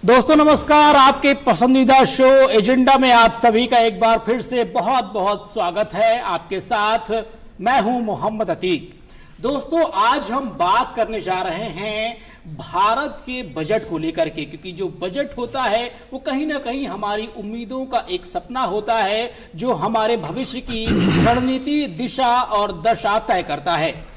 दोस्तों नमस्कार, आपके पसंदीदा शो एजेंडा में आप सभी का एक बार फिर से बहुत बहुत स्वागत है। आपके साथ मैं हूं मोहम्मद अतीक। दोस्तों आज हम बात करने जा रहे हैं भारत के बजट को लेकर के, क्योंकि जो बजट होता है वो कहीं ना कहीं हमारी उम्मीदों का एक सपना होता है जो हमारे भविष्य की रणनीति, दिशा और दशा तय करता है।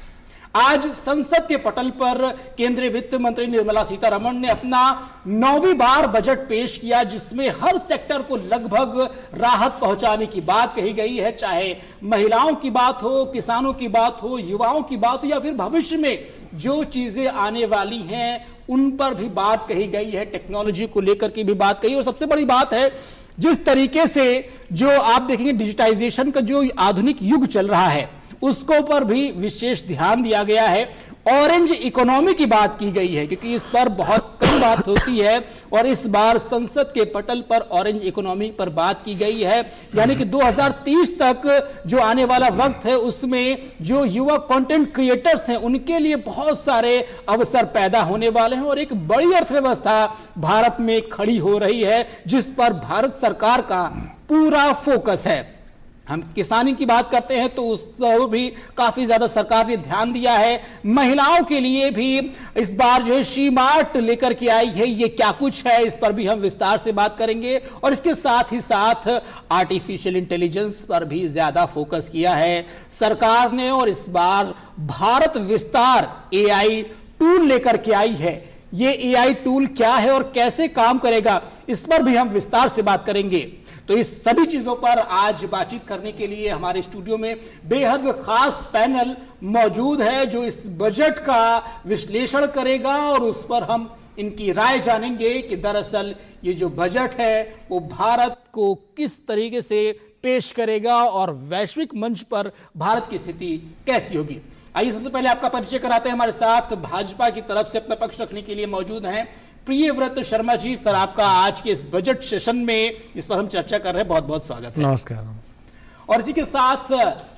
आज संसद के पटल पर केंद्रीय वित्त मंत्री निर्मला सीतारमण ने अपना 9वीं बार बजट पेश किया, जिसमें हर सेक्टर को लगभग राहत पहुंचाने की बात कही गई है। चाहे महिलाओं की बात हो, किसानों की बात हो, युवाओं की बात हो, या फिर भविष्य में जो चीजें आने वाली हैं उन पर भी बात कही गई है। टेक्नोलॉजी को लेकर के भी बात कही। और सबसे बड़ी बात है, जिस तरीके से जो आप देखेंगे डिजिटाइजेशन का जो आधुनिक युग चल रहा है उसको पर भी विशेष ध्यान दिया गया है। ऑरेंज इकोनॉमी की बात की गई है, क्योंकि इस पर बहुत कम बात होती है और इस बार संसद के पटल पर ऑरेंज इकोनॉमी पर बात की गई है। यानी कि 2030 तक जो आने वाला वक्त है उसमें जो युवा कंटेंट क्रिएटर्स हैं उनके लिए बहुत सारे अवसर पैदा होने वाले हैं और एक बड़ी अर्थव्यवस्था भारत में खड़ी हो रही है, जिस पर भारत सरकार का पूरा फोकस है। हम किसानी की बात करते हैं तो उस पर भी काफी ज्यादा सरकार ने ध्यान दिया है। महिलाओं के लिए भी इस बार जो है शी मार्ट लेकर के आई है, ये क्या कुछ है इस पर भी हम विस्तार से बात करेंगे। और इसके साथ ही साथ आर्टिफिशियल इंटेलिजेंस पर भी ज्यादा फोकस किया है सरकार ने, और इस बार भारत विस्तार एआई टूल लेकर के आई है। ये एआई टूल क्या है और कैसे काम करेगा, इस पर भी हम विस्तार से बात करेंगे। तो इस सभी चीजों पर आज बातचीत करने के लिए हमारे स्टूडियो में बेहद खास पैनल मौजूद है जो इस बजट का विश्लेषण करेगा और उस पर हम इनकी राय जानेंगे कि दरअसल ये जो बजट है वो भारत को किस तरीके से पेश करेगा और वैश्विक मंच पर भारत की स्थिति कैसी होगी। आइए सबसे पहले आपका परिचय कराते हैं। हमारे साथ भाजपा की तरफ से अपना पक्ष रखने के लिए मौजूद हैं प्रियव्रत शर्मा जी। सर, आपका आज के इस बजट सेशन में इस पर हम चर्चा कर रहे हैं, बहुत बहुत स्वागत है। नमस्कार। और इसी के साथ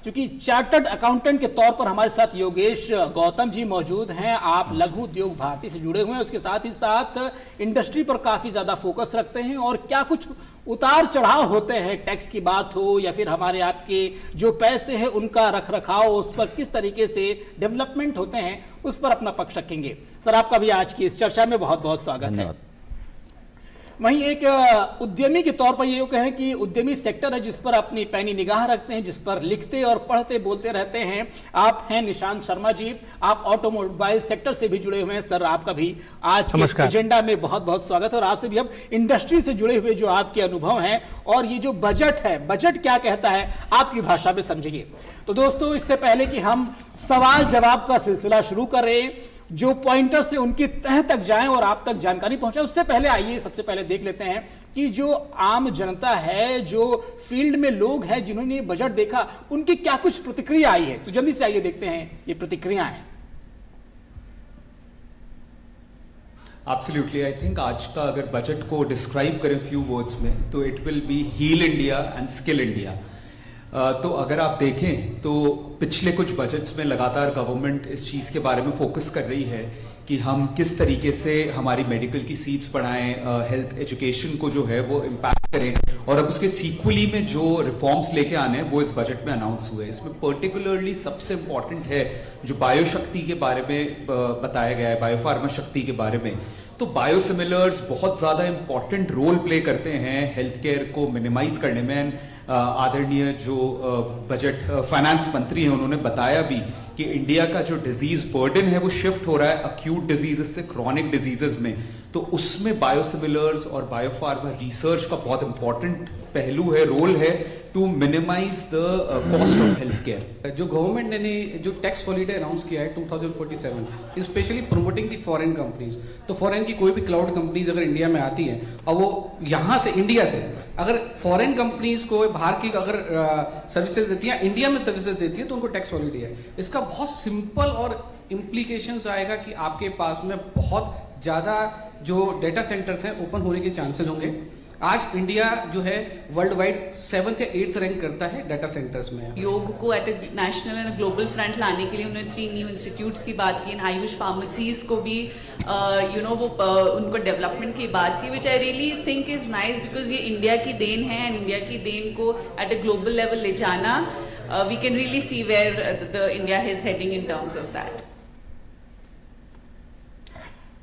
चूंकि चार्टर्ड अकाउंटेंट के तौर पर हमारे साथ योगेश गौतम जी मौजूद हैं। आप लघु उद्योग भारती से जुड़े हुए हैं, उसके साथ ही साथ इंडस्ट्री पर काफी ज्यादा फोकस रखते हैं और क्या कुछ उतार चढ़ाव होते हैं, टैक्स की बात हो या फिर हमारे आपके जो पैसे हैं उनका रख रखाव, उस पर किस तरीके से डेवलपमेंट होते हैं, उस पर अपना पक्ष रखेंगे। सर, आपका भी आज की इस चर्चा में बहुत बहुत स्वागत है। वहीं एक उद्यमी के तौर पर ये कहें कि उद्यमी सेक्टर है जिस पर अपनी पैनी निगाह रखते हैं, जिस पर लिखते और पढ़ते बोलते रहते हैं। आप हैं निशांत शर्मा जी, आप ऑटोमोबाइल सेक्टर से भी जुड़े हुए हैं। सर, आपका भी आज के एजेंडा में बहुत बहुत स्वागत है। और आपसे भी हम इंडस्ट्री से जुड़े हुए जो आपके अनुभव हैं और ये जो बजट है, बजट क्या कहता है आपकी भाषा में समझिए। तो दोस्तों, इससे पहले कि हम सवाल जवाब का सिलसिला शुरू करें, जो पॉइंटर से उनकी तह तक जाएं और आप तक जानकारी पहुंचाएं, उससे पहले आइए सबसे पहले देख लेते हैं कि जो आम जनता है, जो फील्ड में लोग हैं जिन्होंने बजट देखा, उनकी क्या कुछ प्रतिक्रिया आई है। तो जल्दी से आइए देखते हैं ये प्रतिक्रियाएं। एब्सोल्युटली, आई थिंक आज का अगर बजट को डिस्क्राइब करें फ्यू वर्ड्स में तो it will be heal India and skill India. तो अगर आप देखें तो पिछले कुछ बजट्स में लगातार गवर्नमेंट इस चीज़ के बारे में फोकस कर रही है कि हम किस तरीके से हमारी मेडिकल की सीट्स बढ़ाएं, हेल्थ एजुकेशन को जो है वो इम्पैक्ट करें। और अब उसके सीक्वली में जो रिफॉर्म्स लेके आने हैं वो इस बजट में अनाउंस हुए। इसमें पर्टिकुलरली सबसे इम्पॉर्टेंट है जो बायोशक्ति के बारे में बताया गया है, बायोफार्मा शक्ति के बारे में। तो बायोसिमिलर्स बहुत ज़्यादा इम्पॉर्टेंट रोल प्ले करते हैं हेल्थ केयर को मिनिमाइज करने में। आदरणीय जो बजट फाइनेंस मंत्री हैं उन्होंने बताया भी कि इंडिया का जो डिजीज बर्डन है वो शिफ्ट हो रहा है अक्यूट डिजीजेस से क्रॉनिक डिजीजेस में। तो उसमें बायोसिमिलर्स और बायोफार्मा रिसर्च का बहुत इंपॉर्टेंट पहलू है, रोल है to minimise the cost of health care. जो गवर्नमेंट ने जो टैक्स हॉलीडे अनाउंस किया है 2047, specially promoting the foreign companies. तो फॉरेन की कोई भी क्लाउड कंपनीज अगर इंडिया में आती हैं और वो यहाँ से इंडिया से अगर फॉरेन कंपनीज को बाहर की अगर सर्विसेज देती हैं, इंडिया में सर्विसेज देती है, तो उनको टैक्स हॉलीडे है। इसका बहुत सिंपल और इम्प्लीकेशंस आएगा कि आपके पास में बहुत ज़्यादा जो डेटा सेंटर्स हैं ओपन होने के चांसेस होंगे। आज इंडिया जो है वर्ल्ड वाइड 7th या 8th रैंक करता है डाटा सेंटर्स में। योग को at a national and global front लाने के लिए उन्होंने 3 न्यू इंस्टीट्यूट्स की बात की, आयुष फार्मेसीज को भी वो उनको डेवलपमेंट की बात की, which I really think is nice, because ये इंडिया की देन है एंड इंडिया की देन को एट ए ग्लोबल लेवल ले जाना, we can really see where the India is heading in terms of that.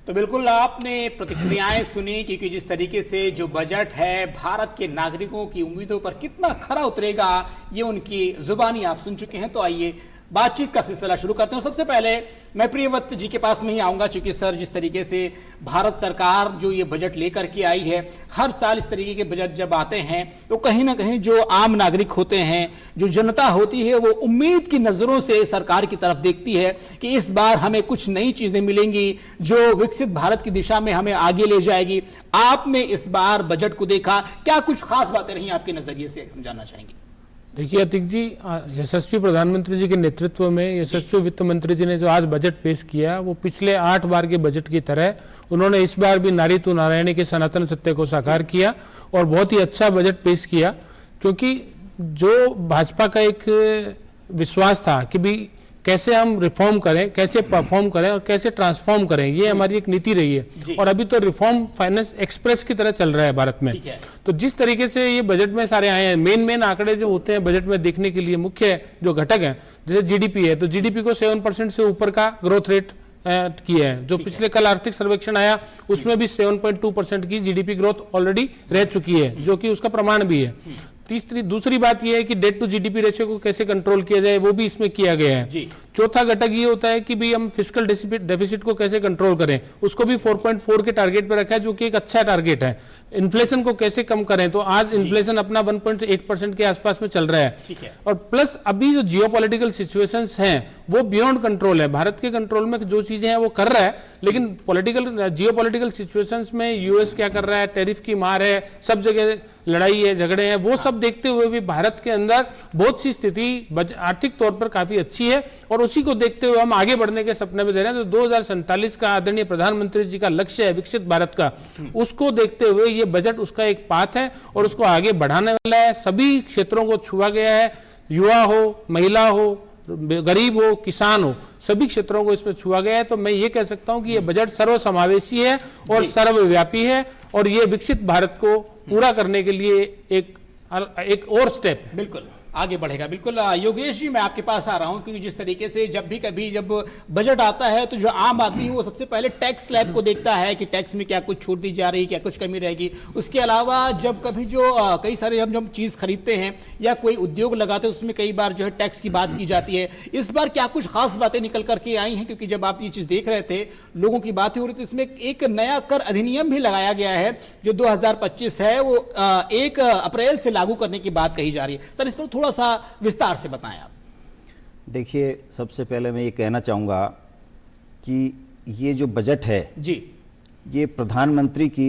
तो बिल्कुल आपने प्रतिक्रियाएं सुनी, क्योंकि जिस तरीके से जो बजट है भारत के नागरिकों की उम्मीदों पर कितना खरा उतरेगा ये उनकी जुबानी आप सुन चुके हैं। तो आइए बातचीत का सिलसिला शुरू करते हैं। सबसे पहले मैं प्रियव्रत जी के पास में ही आऊंगा, क्योंकि सर जिस तरीके से भारत सरकार जो ये बजट लेकर के आई है, हर साल इस तरीके के बजट जब आते हैं तो कहीं ना कहीं जो आम नागरिक होते हैं, जो जनता होती है, वो उम्मीद की नजरों से सरकार की तरफ देखती है कि इस बार हमें कुछ नई चीजें मिलेंगी जो विकसित भारत की दिशा में हमें आगे ले जाएगी। आपने इस बार बजट को देखा, क्या कुछ खास बातें रही आपके नजरिए से, हम जानना चाहेंगे। देखिए अतिक जी, यशस्वी प्रधानमंत्री जी के नेतृत्व में यशस्वी वित्त मंत्री जी ने जो आज बजट पेश किया वो पिछले 8 बार के बजट की तरह उन्होंने इस बार भी नारी तू नारायणी के सनातन सत्य को साकार किया और बहुत ही अच्छा बजट पेश किया, क्योंकि जो भाजपा का एक विश्वास था कि भी कैसे हम रिफॉर्म करें, कैसे परफॉर्म करें और कैसे ट्रांसफॉर्म करें, ये हमारी एक नीति रही है। और अभी तो रिफॉर्म फाइनेंस एक्सप्रेस की तरह चल रहा है भारत में। तो जिस तरीके से ये बजट में सारे आए हैं, मेन आंकड़े जो होते हैं बजट में देखने के लिए मुख्य जो घटक हैं, जैसे जीडीपी है, तो जीडीपी को 7% से ऊपर का ग्रोथ रेट किया है। जो पिछले कल आर्थिक सर्वेक्षण आया उसमें भी 7.2% की जीडीपी ग्रोथ ऑलरेडी रह चुकी है, जो कि उसका प्रमाण भी है। दूसरी बात यह है कि डेट टू जीडीपी रेशियो को कैसे कंट्रोल किया जाए, वो भी इसमें किया गया है। चौथा घटक ये होता है कि भी हम फिस्कल डेफिसिट को कैसे कंट्रोल करें, उसको भी 4.4 के टारगेट पे रखा है, जो कि एक अच्छा टारगेट है। इन्फ्लेशन को कैसे कम करें, तो आज इन्फ्लेशन अपना 1.8% के आसपास में चल रहा है। और प्लस अभी जो जियोपॉलिटिकल सिचुएशंस हैं वो बियॉन्ड कंट्रोल है, भारत के कंट्रोल में जो चीजें हैं वो कर रहा है, लेकिन जियोपॉलिटिकल सिचुएशंस में यूएस क्या कर रहा है, टैरिफ की मार है, सब जगह लड़ाई है, झगड़े हैं, वो सब देखते हुए भी भारत के अंदर बहुत सी स्थिति आर्थिक तौर पर काफी अच्छी है और उसी को देखते हुए हम आगे बढ़ने के सपने में दे रहे हैं। तो 2047 का आदरणीय प्रधानमंत्री जी का लक्ष्य है विकसित भारत का, उसको देखते हुए ये बजट उसका एक पाथ है और उसको आगे बढ़ाने वाला है। सभी क्षेत्रों को छुआ गया है, युवा हो, महिला हो, गरीब हो, किसान हो, सभी क्षेत्रों को इसमें छुआ गया है। तो मैं ये कह सकता हूं कि ये बजट सर्वसमावेशी है और सर्वव्यापी है और ये विकसित भारत को पूरा करने के लिए एक और स्टेप है। बिल्कुल आगे बढ़ेगा। बिल्कुल योगेश जी, मैं आपके पास आ रहा हूं, क्योंकि जिस तरीके से जब बजट आता है तो जो आम आदमी है वो सबसे पहले टैक्स स्लैब को देखता है कि टैक्स में क्या कुछ छूट दी जा रही, क्या कुछ कमी रहेगी। उसके अलावा जब कभी जो कई सारे हम चीज़ खरीदते हैं या कोई उद्योग लगाते हैं उसमें कई बार जो है टैक्स की बात की जाती है। इस बार क्या कुछ खास बातें निकल करके आई हैं, क्योंकि जब आप ये चीज़ देख रहे थे, लोगों की बातें हो रही थी, इसमें एक नया कर अधिनियम भी लगाया गया है जो 2025 है, वो 1 अप्रैल से लागू करने की बात कही जा रही है। सर इस पर थोड़ा सा विस्तार से बताएं आप। देखिए, सबसे पहले मैं ये कहना चाहूँगा कि ये जो बजट है जी, ये प्रधानमंत्री की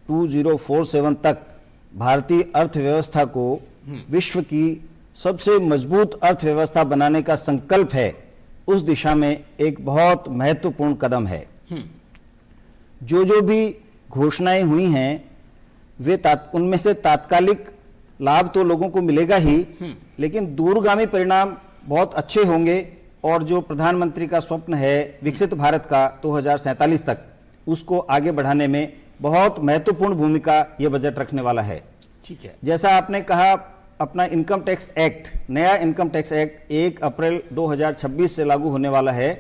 2047 तक भारतीय अर्थव्यवस्था को विश्व की सबसे मजबूत अर्थव्यवस्था बनाने का संकल्प है, उस दिशा में एक बहुत महत्वपूर्ण कदम है। जो भी घोषणाएं हुई हैं वे उनमें से तात्कालिक लाभ तो लोगों को मिलेगा ही, लेकिन दूरगामी परिणाम बहुत अच्छे होंगे और जो प्रधानमंत्री का स्वप्न है विकसित भारत का 2047 तक, उसको आगे बढ़ाने में बहुत महत्वपूर्ण भूमिका यह बजट रखने वाला है। ठीक है। जैसा आपने कहा, अपना इनकम टैक्स एक्ट, नया इनकम टैक्स एक्ट 1 अप्रैल 2026 से लागू होने वाला है।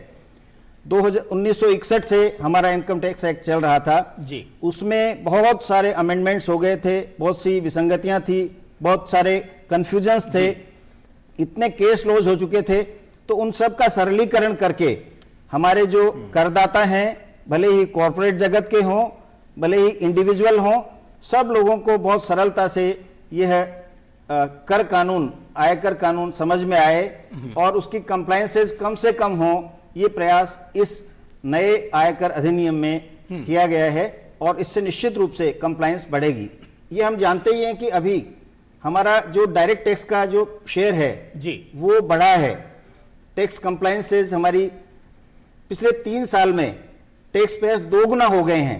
1961 से हमारा इनकम टैक्स एक्ट चल रहा था जी, उसमें बहुत सारे अमेंडमेंट्स हो गए थे, बहुत सी विसंगतियां थी, बहुत सारे कंफ्यूजन्स थे, इतने केस लॉज हो चुके थे। तो उन सब का सरलीकरण करके हमारे जो करदाता हैं, भले ही कॉरपोरेट जगत के हों, भले ही इंडिविजुअल हों, सब लोगों को बहुत सरलता से यह कर कानून, आयकर कानून समझ में आए और उसकी कंप्लायंसेस कम से कम हों, ये प्रयास इस नए आयकर अधिनियम में किया गया है और इससे निश्चित रूप से कंप्लायंस बढ़ेगी। ये हम जानते ही हैं कि अभी हमारा जो डायरेक्ट टैक्स का जो शेयर है जी, वो बढ़ा है। टैक्स कंप्लायंसेस हमारी पिछले 3 साल में टैक्स पेयर्स दोगुना हो गए हैं,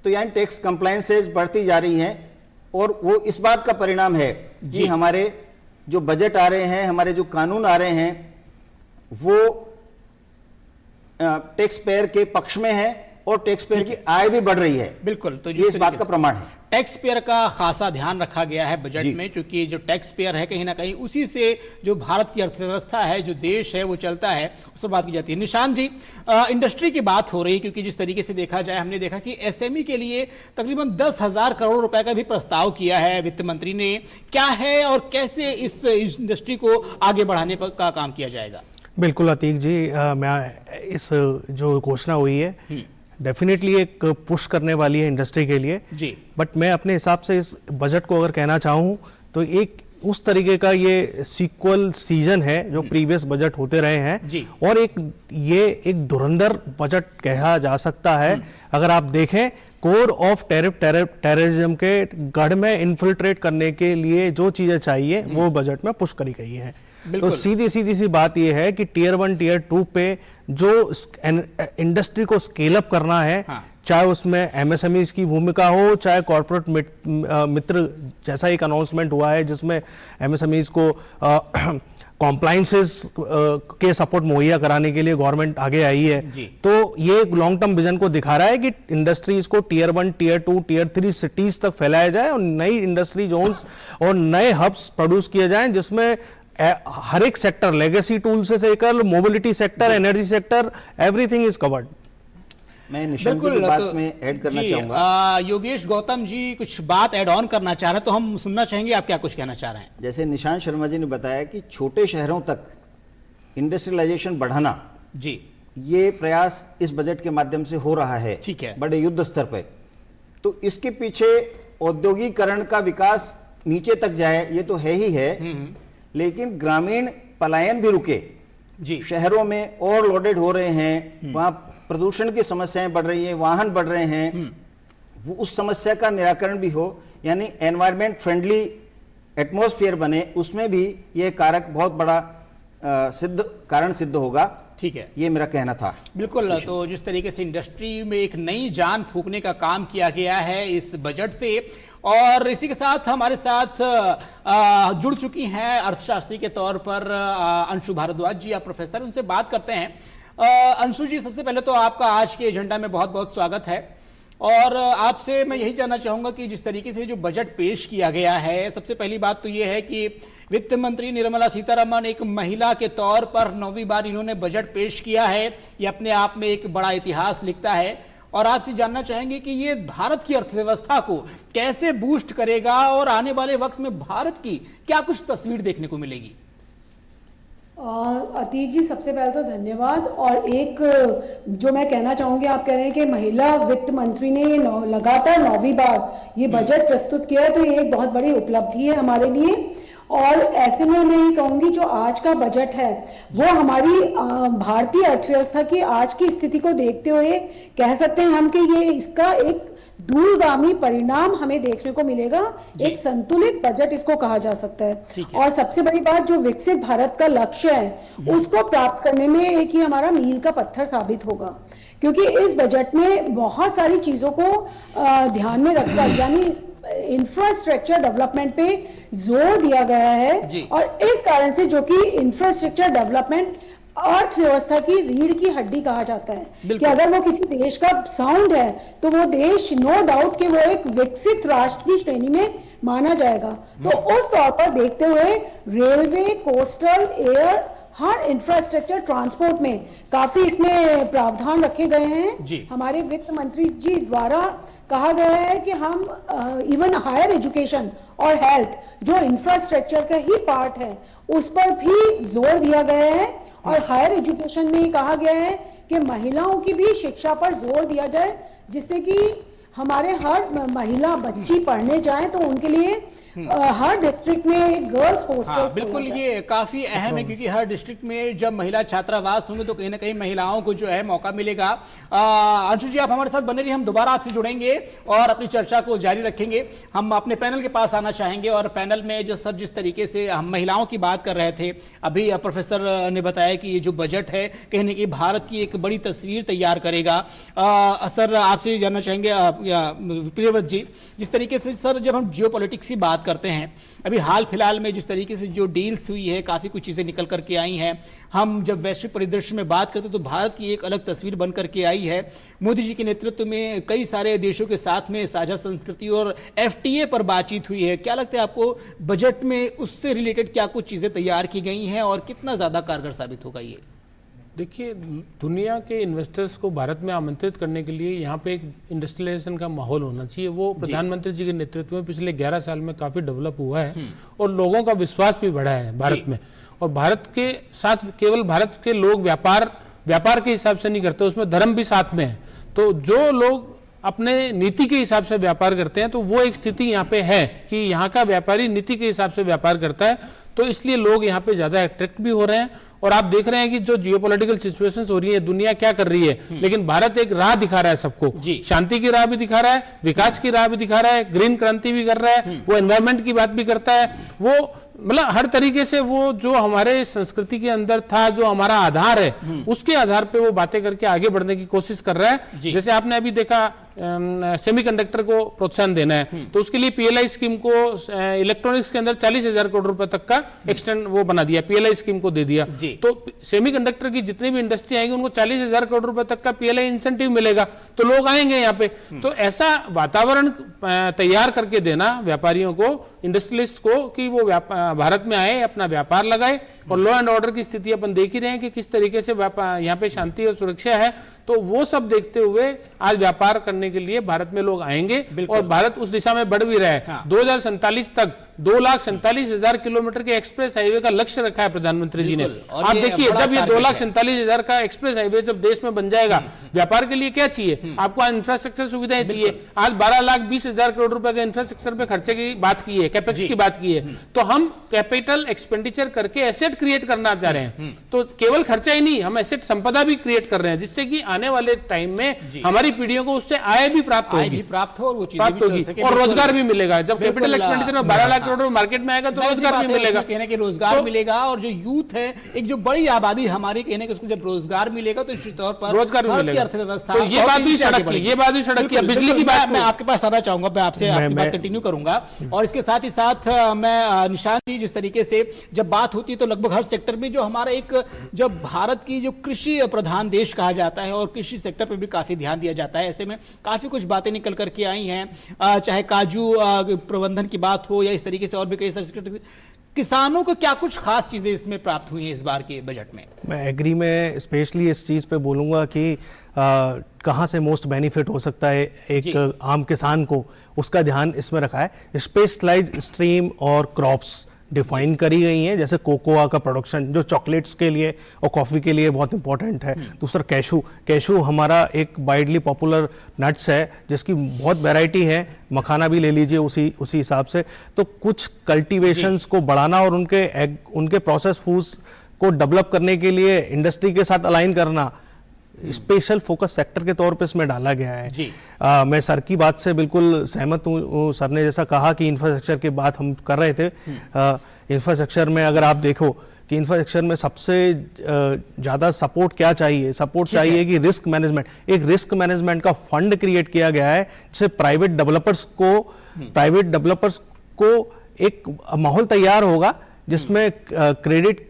तो यानी टैक्स कंप्लायंसेस बढ़ती जा रही हैं। और वो इस बात का परिणाम है कि हमारे जो बजट आ रहे हैं, हमारे जो कानून आ रहे हैं, वो टैक्स पेयर के पक्ष में है और टैक्स पेयर की आय भी बढ़ रही है। बिल्कुल, तो ये इस बात का प्रमाण है। टैक्स पेयर का खासा ध्यान रखा गया है बजट में, क्योंकि जो टैक्स पेयर है कहीं ना कहीं उसी से जो भारत की अर्थव्यवस्था है, जो देश है वो चलता है, उस पर बात की जाती है। निशांत जी, इंडस्ट्री की बात हो रही, क्योंकि जिस तरीके से देखा जाए, हमने देखा कि एसएमई के लिए तकरीबन 10,000 करोड़ रुपए का भी प्रस्ताव किया है वित्त मंत्री ने। क्या है और कैसे इस इंडस्ट्री को आगे बढ़ाने का काम किया जाएगा? बिल्कुल अतीक जी, मैं इस जो घोषणा हुई है डेफिनेटली एक पुश करने वाली है इंडस्ट्री के लिए जी। बट मैं अपने हिसाब से इस बजट को अगर कहना चाहूँ तो एक उस तरीके का ये सीक्वल सीजन है जो प्रीवियस बजट होते रहे हैं जी। और ये एक धुरंधर बजट कहा जा सकता है। अगर आप देखें, कोर ऑफ टेररिज्म के गढ़ में इन्फिल्ट्रेट करने के लिए जो चीजें चाहिए वो बजट में पुश करी गई है। तो सीधी सी बात यह है कि टीयर 1 टीयर 2 पे जो इंडस्ट्री को स्केल अप करना है, चाहे उसमें एमएसएमईज की भूमिका हो, चाहे कॉर्पोरेट मित्र जैसा एक अनाउंसमेंट हुआ है जिसमें एमएसएमईज को कॉम्प्लायंसेस के सपोर्ट मुहैया कराने के लिए गवर्नमेंट आगे आई है। तो ये लॉन्ग टर्म विजन को दिखा रहा है कि इंडस्ट्रीज को टीयर 1 टीयर 2 टीयर 3 सिटीज तक फैलाया जाए और नई इंडस्ट्री जोन्स और नए हब्स प्रोड्यूस किए जाएं जिसमें हर एक सेक्टर, लेगेसी टूल से लेकर mobility sector, energy sector, everything is covered. मैं निशांत जी की बात में ऐड करना चाहूंगा। योगेश गौतम जी कुछ बात ऐड ऑन करना चाह रहे हैं, तो हम सुनना चाहेंगे आप क्या कुछ कहना चाह रहे हैं। जैसे निशांत शर्मा जी ने बताया कि छोटे शहरों तक इंडस्ट्रियलाइजेशन बढ़ाना जी, ये प्रयास इस बजट के माध्यम से हो रहा है, ठीक है, बड़े युद्ध स्तर पर। तो इसके पीछे औद्योगिकरण का विकास नीचे तक जाए ये तो है ही है, लेकिन ग्रामीण पलायन भी रुके जी। शहरों में ओवरलोडेड हो रहे हैं, वहां प्रदूषण की समस्याएं बढ़ रही हैं, वाहन बढ़ रहे हैं, वो उस समस्या का निराकरण भी हो, यानी एनवायरमेंट फ्रेंडली एटमॉस्फेयर बने, उसमें भी यह कारक बहुत बड़ा कारण सिद्ध होगा। ठीक है, ये मेरा कहना था। बिल्कुल, तो जिस तरीके से इंडस्ट्री में एक नई जान फूंकने का काम किया गया है इस बजट से, और इसी के साथ हमारे साथ जुड़ चुकी हैं अर्थशास्त्री के तौर पर अंशु भारद्वाज जी, आप प्रोफेसर, उनसे बात करते हैं। अंशु जी, सबसे पहले तो आपका आज के एजेंडा में बहुत बहुत स्वागत है, और आपसे मैं यही जानना चाहूंगा कि जिस तरीके से जो बजट पेश किया गया है, सबसे पहली बात तो ये है कि वित्त मंत्री निर्मला सीतारमण एक महिला के तौर पर 9वीं बार इन्होंने बजट पेश किया है, ये अपने आप में एक बड़ा इतिहास लिखता है। और आपसे जानना चाहेंगे कि ये भारत की अर्थव्यवस्था को कैसे बूस्ट करेगा और आने वाले वक्त में भारत की क्या कुछ तस्वीर देखने को मिलेगी। अतीक जी, सबसे पहले तो धन्यवाद। और एक जो मैं कहना चाहूंगी, आप कह रहे हैं कि महिला वित्त मंत्री ने ये लगातार 9वीं बार ये बजट प्रस्तुत किया है, तो ये एक बहुत बड़ी उपलब्धि है हमारे लिए। और ऐसे में मैं ये कहूंगी जो आज का बजट है वो हमारी भारतीय अर्थव्यवस्था की आज की स्थिति को देखते हुए कह सकते हैं हम कि ये इसका एक दूरगामी परिणाम हमें देखने को मिलेगा। एक संतुलित बजट इसको कहा जा सकता है। और सबसे बड़ी बात, जो विकसित भारत का लक्ष्य है उसको प्राप्त करने में एक ही हमारा मील का पत्थर साबित होगा, क्योंकि इस बजट में बहुत सारी चीजों को ध्यान में रखकर, यानी इंफ्रास्ट्रक्चर डेवलपमेंट पे जोर दिया गया है। और इस कारण से, जो कि इंफ्रास्ट्रक्चर डेवलपमेंट अर्थव्यवस्था की रीढ़ की हड्डी कहा जाता है, कि अगर वो किसी देश का साउंड है तो वो देश नो डाउट कि वो एक विकसित राष्ट्र की श्रेणी में माना जाएगा। तो उस तौर पर देखते हुए रेलवे, कोस्टल, एयर, हर इंफ्रास्ट्रक्चर, ट्रांसपोर्ट में काफी इसमें प्रावधान रखे गए हैं। हमारे वित्त मंत्री जी द्वारा कहा गया है कि हम इवन हायर एजुकेशन और हेल्थ, जो इंफ्रास्ट्रक्चर का ही पार्ट है, उस पर भी जोर दिया गया है। और हायर एजुकेशन में कहा गया है कि महिलाओं की भी शिक्षा पर जोर दिया जाए, जिससे कि हमारे हर महिला बच्ची पढ़ने जाए तो उनके लिए हर डिस्ट्रिक्ट में एक गर्ल्स हॉस्टल हाँ, बिल्कुल ये काफी अहम है, क्योंकि हर डिस्ट्रिक्ट में जब महिला छात्रावास होंगे तो कहीं ना कहीं महिलाओं को जो है मौका मिलेगा। अंशु जी, आप हमारे साथ बने रहिए, हम दोबारा आपसे जुड़ेंगे और अपनी चर्चा को जारी रखेंगे। हम अपने पैनल के पास आना चाहेंगे और पैनल में जिस तरीके से हम महिलाओं की बात कर रहे थे, अभी प्रोफेसर ने बताया कि ये जो बजट है कहीं ना कहीं भारत की एक बड़ी तस्वीर तैयार करेगा। सर, आपसे जानना चाहेंगे प्रियव्रत जी, जिस तरीके से सर जब हम जियोपॉलिटिक्स की बात करते हैं, अभी हाल फिलहाल में जिस तरीके से जो डील्स हुई है, काफी कुछ चीजें निकल करके आई हैं। हम जब वैश्विक परिदृश्य में बात करते हैं तो भारत की एक अलग तस्वीर बन करके आई है। मोदी जी के नेतृत्व में कई सारे देशों के साथ में साझा संस्कृति और एफटीए पर बातचीत हुई है। क्या लगता है आपको, बजट में उससे रिलेटेड क्या कुछ चीजें तैयार की गई हैं और कितना ज्यादा कारगर साबित होगा ये? देखिए, दुनिया के इन्वेस्टर्स को भारत में आमंत्रित करने के लिए यहाँ पे एक इंडस्ट्रियलाइजेशन का माहौल होना चाहिए। वो प्रधानमंत्री जी के नेतृत्व में पिछले 11 साल में काफी डेवलप हुआ है और लोगों का विश्वास भी बढ़ा है भारत में। और भारत के साथ केवल भारत के लोग व्यापार के हिसाब से नहीं करते, उसमें धर्म भी साथ में है। तो जो लोग अपने नीति के हिसाब से व्यापार करते हैं, तो वो एक स्थिति यहाँ पे है कि यहाँ का व्यापारी नीति के हिसाब से व्यापार करता है, तो इसलिए लोग यहाँ पे ज्यादा अट्रैक्ट भी हो रहे हैं। और आप देख रहे हैं कि जो जियोपॉलिटिकल सिचुएशंस हो रही है, दुनिया क्या कर रही है, लेकिन भारत एक राह दिखा रहा है सबको। शांति की राह भी दिखा रहा है, विकास की राह भी दिखा रहा है, ग्रीन क्रांति भी कर रहा है, वो एनवायरमेंट की बात भी करता है। वो मतलब हर तरीके से वो जो हमारे संस्कृति के अंदर था, जो हमारा आधार है, उसके आधार पे वो बातें करके आगे बढ़ने की कोशिश कर रहा है। जैसे आपने अभी देखा, सेमीकंडक्टर को प्रोत्साहन देना है, तो उसके लिए पीएलआई स्कीम को इलेक्ट्रॉनिक्स के अंदर 40,000 करोड़ रुपए तक का एक्सटेंड वो बना दिया, पीएलआई स्कीम को दे दिया। तो सेमीकंडक्टर की जितनी भी इंडस्ट्री आएगी उनको 40,000 करोड़ रुपए तक का पीएलआई इंसेंटिव मिलेगा, तो लोग आएंगे यहाँ पे। तो ऐसा वातावरण तैयार करके देना व्यापारियों को, इंडस्ट्रियलिस्ट को, कि वो भारत में आए, अपना व्यापार लगाए। और लॉ एंड ऑर्डर की स्थिति अपन देख ही रहे हैं कि किस तरीके से यहाँ पे शांति और सुरक्षा है। तो वो सब देखते हुए आज व्यापार करने के लिए भारत में लोग आएंगे और भारत उस दिशा में बढ़ भी रहा है। 2047 तक 2,47,000 किलोमीटर के एक्सप्रेस हाईवे का लक्ष्य रखा है प्रधानमंत्री जी ने। आप देखिए, जब ये 2,47,000 का एक्सप्रेस हाईवे जब देश में बन जाएगा, व्यापार के लिए क्या चाहिए? आपको इंफ्रास्ट्रक्चर सुविधाएं चाहिए। आज 12,20,000 करोड़ रुपए के इंफ्रास्ट्रक्चर पे खर्चे की बात की है, कैपेक्स की बात की है। तो हम कैपिटल एक्सपेंडिचर करके एसेट क्रिएट करना चाह रहे हैं। तो केवल खर्चा ही नहीं, हम एसेट संपदा भी क्रिएट कर रहे हैं, जिससे कि आने वाले टाइम में हमारी पीढ़ियों को उससे आय भी प्राप्त होगी, और रोजगार भी मिलेगा। जब कैपिटल एक्सपेंडिचर में 12 लाख करोड़ मार्केट में आएगा तो रोजगार भी मिलेगा, कहने के रोजगार मिलेगा। और जो यूथ है, एक जो बड़ी आबादी हमारी, कहने के उसको जब रोजगार मिलेगा तो निश्चित तौर पर रोजगार भी मिलेगा। अर्थव्यवस्था, तो ये बात भी सड़क की, ये बात भी सड़क की। बिजली की बात मैं आपके पास आना चाहूंगा, मैं आपसे आपकी बात कंटिन्यू करूंगा। और इसके साथ ही साथ मैं निशांत जी, जिस तरीके से जब बात होती है तो लगभग हर सेक्टर में जो हमारा एक, जब भारत की जो कृषि प्रधान देश कहा जाता है और कृषि सेक्टर पर भी काफी ध्यान दिया जाता है, ऐसे में काफी कुछ बातें निकल करके आई हैं, चाहे काजू प्रबंधन की बात हो या इस तरीके से और भी कई सारे। किसानों को क्या कुछ खास चीजें इसमें प्राप्त हुई हैं इस बार के बजट में? मैं एग्री में स्पेशली इस चीज़ पे बोलूँगा कि कहाँ से मोस्ट बेनिफिट हो सकता है एक आम किसान को, उसका ध्यान इसमें रखा है। स्पेशलाइज्ड स्ट्रीम और क्रॉप्स डिफाइन करी गई हैं, जैसे कोकोआ का प्रोडक्शन जो चॉकलेट्स के लिए और कॉफ़ी के लिए बहुत इंपॉर्टेंट है। दूसरा कैशू हमारा एक वाइडली पॉपुलर नट्स है, जिसकी बहुत वैरायटी है, मखाना भी ले लीजिए उसी हिसाब से। तो कुछ कल्टीवेशंस को बढ़ाना और उनके प्रोसेस फूड्स को डेवलप करने के लिए इंडस्ट्री के साथ अलाइन करना, स्पेशल फोकस सेक्टर के तौर पे इसमें डाला गया है। मैं सर की बात से बिल्कुल सहमत हूँ। सर ने जैसा कहा कि इंफ्रास्ट्रक्चर की बात हम कर रहे थे, इंफ्रास्ट्रक्चर में अगर आप देखो कि इंफ्रास्ट्रक्चर में सबसे ज़्यादा सपोर्ट क्या चाहिए, सपोर्ट चाहिए कि रिस्क मैनेजमेंट, एक रिस्क मैनेजमेंट का फंड क्रिएट किया गया है, जिससे प्राइवेट डेवलपर्स को एक माहौल तैयार होगा जिसमें क्रेडिट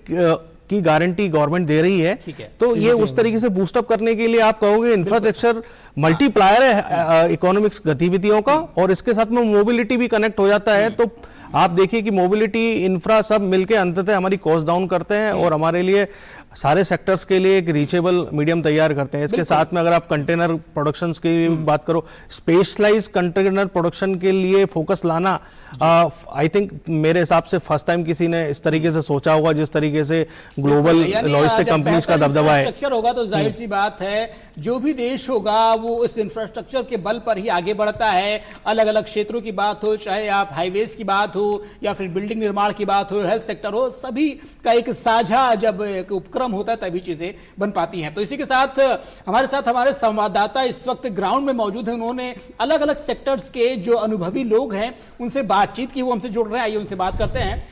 की गारंटी गवर्नमेंट दे रही है। तो ये उस तरीके से बूस्टअप करने के लिए आप कहोगे इंफ्रास्ट्रक्चर मल्टीप्लायर है इकोनॉमिक्स गतिविधियों का, और इसके साथ में मोबिलिटी भी कनेक्ट हो जाता है। तो आप देखिए कि मोबिलिटी, इंफ्रा सब मिलके अंततः हमारी कॉस्ट डाउन करते हैं और हमारे लिए सारे सेक्टर्स के लिए एक रीचेबल मीडियम तैयार करते हैं। इसके साथ में अगर आप कंटेनर प्रोडक्शंस की बात करो, स्पेशलाइज कंटेनर प्रोडक्शन के लिए फोकस लाना, आई थिंक मेरे हिसाब से फर्स्ट टाइम किसी ने इस तरीके से सोचा होगा, जिस तरीके से ग्लोबल लॉजिस्टिक कंपनीज का दबदबा है। इंफ्रास्ट्रक्चर होगा तो जाहिर सी बात है जो भी देश होगा वो इस इंफ्रास्ट्रक्चर के बल पर ही आगे बढ़ता है। अलग अलग क्षेत्रों की बात हो, चाहे आप हाईवेज की बात हो या फिर बिल्डिंग निर्माण की बात हो, हेल्थ सेक्टर हो, सभी का एक साझा जब एक उपक्रम होता है तभी चीजें बन पाती हैं। तो इसी के साथ हमारे संवाददाता इस वक्त ग्राउंड में मौजूद हैं। उन्होंने अलग अलग सेक्टर्स के जो अनुभवी लोग हैं उनसे बातचीत की, वो हमसे जुड़ रहे हैं। आइए उनसे बात करते हैं।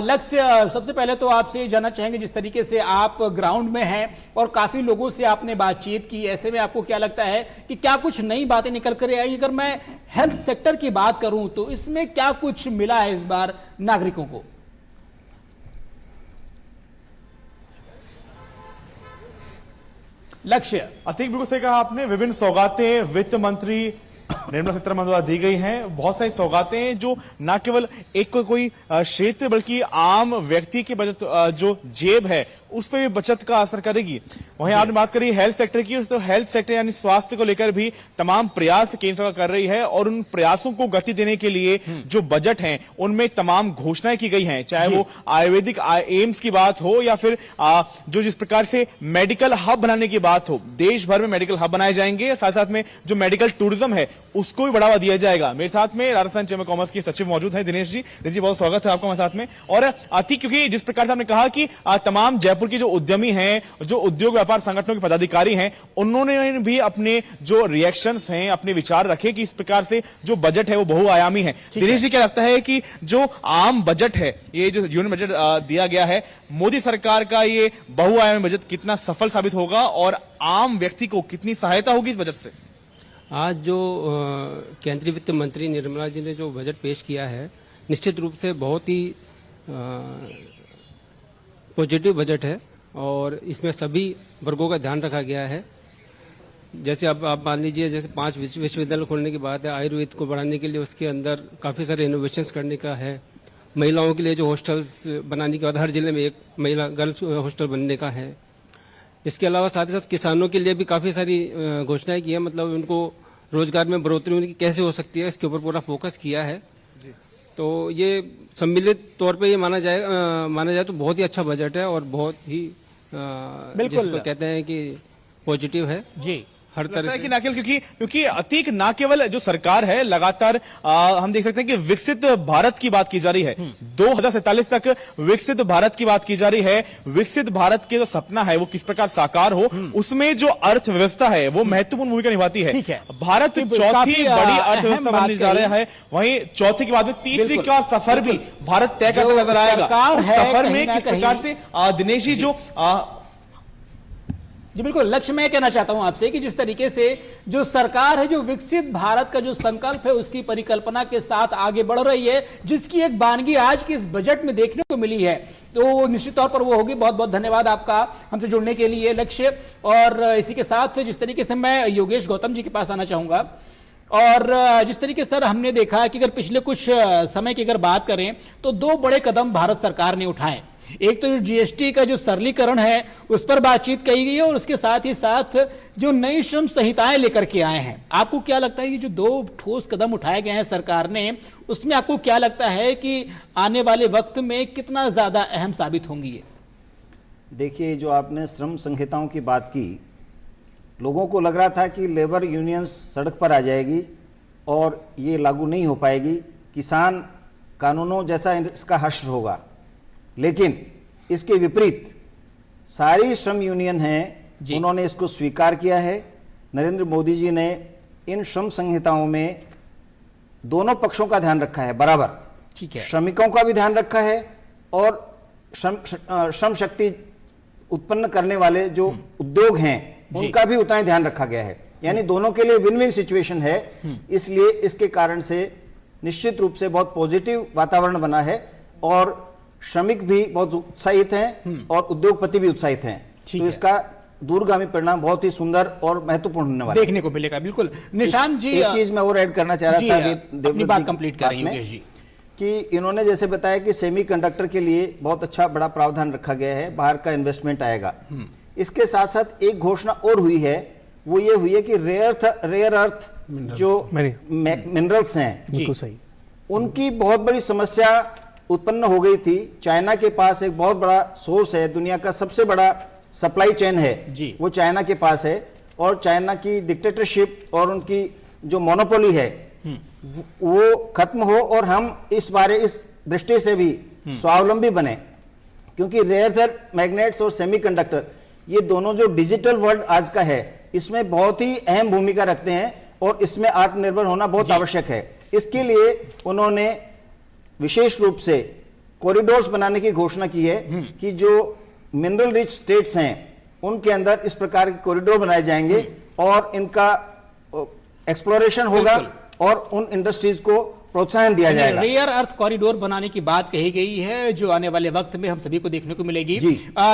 लक्ष्य, सबसे पहले तो आपसे जानना चाहेंगे, जिस तरीके से आप ग्राउंड में हैं और काफी लोगों से आपने बातचीत की, ऐसे में आपको क्या लगता है कि क्या कुछ नई बातें निकल कर आई? अगर मैं हेल्थ सेक्टर की बात करूं तो इसमें क्या कुछ मिला है इस बार नागरिकों को? लक्ष्य, अतीक, बिल्कुल सही कहा आपने। विभिन्न सौगातें वित्त मंत्री निर्मला सीतारमण द्वारा दी गई हैं। बहुत सारी सौगातें हैं जो न केवल एक कोई क्षेत्र बल्कि आम व्यक्ति की बचत, जो जेब है उस पर भी बचत का असर करेगी। वहीं आपने बात करी हेल्थ सेक्टर की, तो हेल्थ सेक्टर यानी स्वास्थ्य को लेकर भी तमाम प्रयास केंद्र सरकार कर रही है और उन प्रयासों को गति देने के लिए जो बजट हैं उनमें तमाम घोषणाएं की गई हैं, चाहे वो आयुर्वेदिक एम्स की बात हो या फिर जो जिस प्रकार से मेडिकल हब बनाने की बात हो, देश भर में मेडिकल हब बनाए जाएंगे। साथ साथ में जो मेडिकल टूरिज्म है उसको भी बढ़ावा दिया जाएगा। मेरे साथ में राजस्थान चैम्बर कॉमर्स के सचिव मौजूद हैं, दिनेश जी। दिनेश जी, बहुत स्वागत है आपका हमारे साथ में। और अति, क्योंकि जिस प्रकार से आपने कहा कि तमाम जयपुर की जो उद्यमी हैं, जो उद्योग व्यापार संगठनों के पदाधिकारी हैं, उन्होंने भी अपने जो रिएक्शंस हैं, अपने विचार रखे कि इस प्रकार से जो बजट है वो बहुआयामी है। दिनेश जी, क्या लगता है कि जो आम बजट है, ये जो यूनियन बजट दिया गया है, मोदी सरकार का ये बहुआयामी बजट कितना सफल साबित होगा और आम व्यक्ति को कितनी सहायता होगी इस बजट से? आज जो केंद्रीय वित्त मंत्री निर्मला जी ने जो बजट पेश किया है, निश्चित रूप से बहुत ही पॉजिटिव बजट है और इसमें सभी वर्गों का ध्यान रखा गया है। जैसे अब आप मान लीजिए, जैसे 5 विश्वविद्यालय खोलने की बात है, आयुर्वेद को बढ़ाने के लिए उसके अंदर काफ़ी सारे इनोवेशंस करने का है। महिलाओं के लिए जो हॉस्टल्स बनाने के बाद हर जिले में एक महिला गर्ल्स हॉस्टल बनने का है। इसके अलावा साथ ही साथ किसानों के लिए भी काफ़ी सारी घोषणाएं की है, मतलब उनको रोजगार में बढ़ोतरी उनकी कैसे हो सकती है, इसके ऊपर पूरा फोकस किया है। तो ये सम्मिलित तौर पे ये माना जाए तो बहुत ही अच्छा बजट है और बहुत ही जिसको कहते हैं कि पॉजिटिव है जी। हर तरह की, ना केवल क्योंकि अतीक, ना केवल जो सरकार है लगातार हम देख सकते हैं कि विकसित भारत की बात की जा रही है। 2047 तक विकसित भारत की बात की जा रही है। विकसित भारत के जो सपना है वो किस प्रकार साकार हो, उसमें जो अर्थव्यवस्था है वो महत्वपूर्ण भूमिका निभाती है। भारत चौथी बड़ी अर्थव्यवस्था बनने जा रहा है। वहीं चौथी के बाद में तीसरी का सफर भी भारत तय करता नजर आएगा। उस सफर में किस प्रकार से दिनेश जी, जो जी बिल्कुल लक्ष्य, मैं कहना चाहता हूं आपसे कि जिस तरीके से जो सरकार है, जो विकसित भारत का जो संकल्प है उसकी परिकल्पना के साथ आगे बढ़ रही है, जिसकी एक बानगी आज के इस बजट में देखने को मिली है, तो निश्चित तौर पर वो होगी। बहुत बहुत धन्यवाद आपका हमसे जुड़ने के लिए लक्ष्य। और इसी के साथ जिस तरीके से मैं योगेश गौतम जी के पास आना चाहूंगा, और जिस तरीके से सर हमने देखा कि अगर पिछले कुछ समय की अगर बात करें तो 2 बड़े कदम भारत सरकार ने उठाए। एक तो जो जीएसटी का जो सरलीकरण है उस पर बातचीत कही गई है और उसके साथ ही साथ जो नई श्रम संहिताएं लेकर के आए हैं। आपको क्या लगता है कि जो 2 ठोस कदम उठाए गए हैं सरकार ने, उसमें आपको क्या लगता है कि आने वाले वक्त में कितना ज्यादा अहम साबित होंगी ये? देखिए, जो आपने श्रम संहिताओं की बात की, लोगों को लग रहा था कि लेबर यूनियंस सड़क पर आ जाएगी और ये लागू नहीं हो पाएगी, किसान कानूनों जैसा इसका हश्र होगा। लेकिन इसके विपरीत सारी श्रम यूनियन हैं, उन्होंने इसको स्वीकार किया है। नरेंद्र मोदी जी ने इन श्रम संहिताओं में दोनों पक्षों का ध्यान रखा है बराबर। ठीक है, श्रमिकों का भी ध्यान रखा है और श्रम शक्ति उत्पन्न करने वाले जो उद्योग हैं उनका भी उतना ही ध्यान रखा गया है। यानी दोनों के लिए विन विन सिचुएशन है। इसलिए इसके कारण से निश्चित रूप से बहुत पॉजिटिव वातावरण बना है और श्रमिक भी बहुत उत्साहित हैं और उद्योगपति भी उत्साहित हैं। तो इसका दूरगामी परिणाम बहुत ही सुंदर और महत्वपूर्ण होने वाला देखने को मिलेगा। बिल्कुल निशांत जी, एक चीज मैं और ऐड करना चाह रहा था, अपनी बात कंप्लीट कर रही हूं योगेश जी। कि इन्होंने जैसे बताया कि सेमीकंडक्टर के लिए बहुत अच्छा बड़ा प्रावधान रखा गया है, बाहर का इन्वेस्टमेंट आएगा। इसके साथ साथ एक घोषणा और हुई है, वो ये हुई है कि रेयर अर्थ जो मिनरल्स हैं, बिल्कुल सही, उनकी बहुत बड़ी समस्या उत्पन्न हो गई थी। चाइना के पास एक बहुत बड़ा सोर्स है, दुनिया का सबसे बड़ा सप्लाई चेन है जी। वो चाइना के पास है, और चाइना की डिक्टेटरशिप और उनकी जो मोनोपोली है वो खत्म हो और हम इस दृष्टि से भी स्वावलंबी बने, क्योंकि रेयर अर्थ मैग्नेट्स और सेमीकंडक्टर ये दोनों जो डिजिटल वर्ल्ड आज का है इसमें बहुत ही अहम भूमिका रखते हैं और इसमें आत्मनिर्भर होना बहुत आवश्यक है। इसके लिए उन्होंने विशेष रूप से कॉरिडोर्स बनाने की घोषणा की है कि जो मिनरल रिच स्टेट्स हैं उनके अंदर इस प्रकार के कॉरिडोर बनाए जाएंगे और इनका एक्सप्लोरेशन होगा और उन इंडस्ट्रीज को प्रोत्साहन दिया जाएगा। रेयर अर्थ कॉरिडोर बनाने की बात कही गई है जो आने वाले वक्त में हम सभी को देखने को मिलेगी।